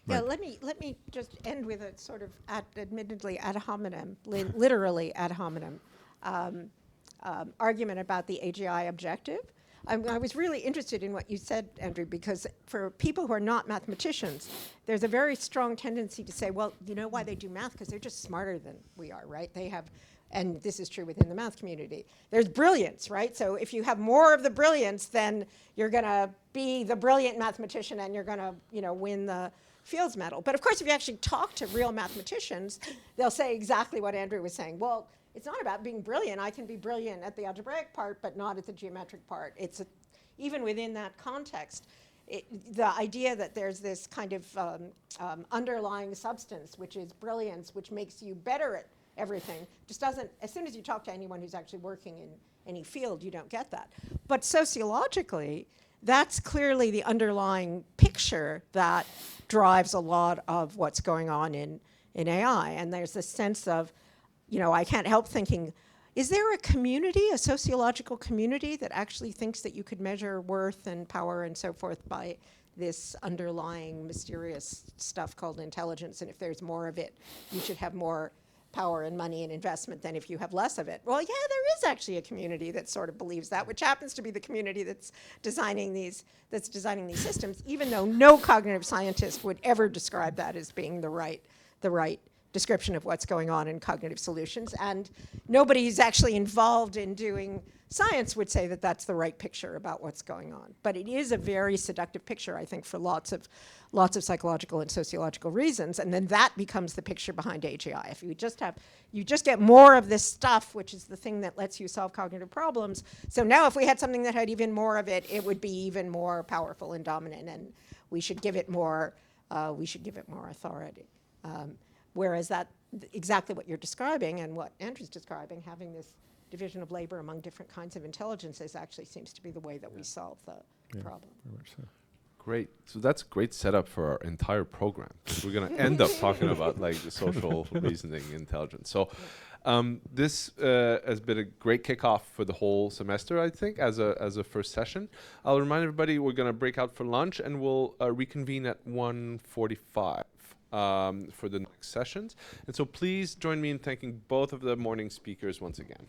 Yeah, Right. let me just end with a sort of admittedly ad hominem, literally ad hominem argument about the AGI objective. I was really interested in what you said, Andrew, because for people who are not mathematicians, there's a very strong tendency to say, well, you know why they do math? Because they're just smarter than we are, right? They have, and this is true within the math community, there's brilliance, right? So if you have more of the brilliance, then you're going to be the brilliant mathematician and you're going to, win the Fields Medal. But of course, if you actually talk to real mathematicians, they'll say exactly what Andrew was saying. Well, it's not about being brilliant. I can be brilliant at the algebraic part, but not at the geometric part. Even within that context, the idea that there's this kind of underlying substance, which is brilliance, which makes you better at everything, just doesn't, as soon as you talk to anyone who's actually working in any field, you don't get that. But sociologically, that's clearly the underlying picture that drives a lot of what's going on in AI. And there's this sense of, I can't help thinking, is there a community, a sociological community that actually thinks that you could measure worth and power and so forth by this underlying mysterious stuff called intelligence? And if there's more of it, you should have more power and money and investment than if you have less of it. Well, yeah, there is actually a community that sort of believes that, which happens to be the community that's designing these systems, even though no cognitive scientist would ever describe that as being the right description of what's going on in cognitive solutions. And nobody who's actually involved in doing science would say that that's the right picture about what's going on. But it is a very seductive picture, I think, for lots of psychological and sociological reasons. And then that becomes the picture behind AGI. If you just get more of this stuff, which is the thing that lets you solve cognitive problems. So now if we had something that had even more of it, it would be even more powerful and dominant, and we should give it more authority. Whereas that, exactly what you're describing and what Andrew's describing, having this division of labor among different kinds of intelligences actually seems to be the way that we solve the problem. Very much so. Great. So that's a great setup for our entire program. We're going to end up talking about like the social reasoning intelligence. So this has been a great kickoff for the whole semester, I think, as a first session. I'll remind everybody we're going to break out for lunch and we'll reconvene at 1:45. For the next sessions. And so please join me in thanking both of the morning speakers once again.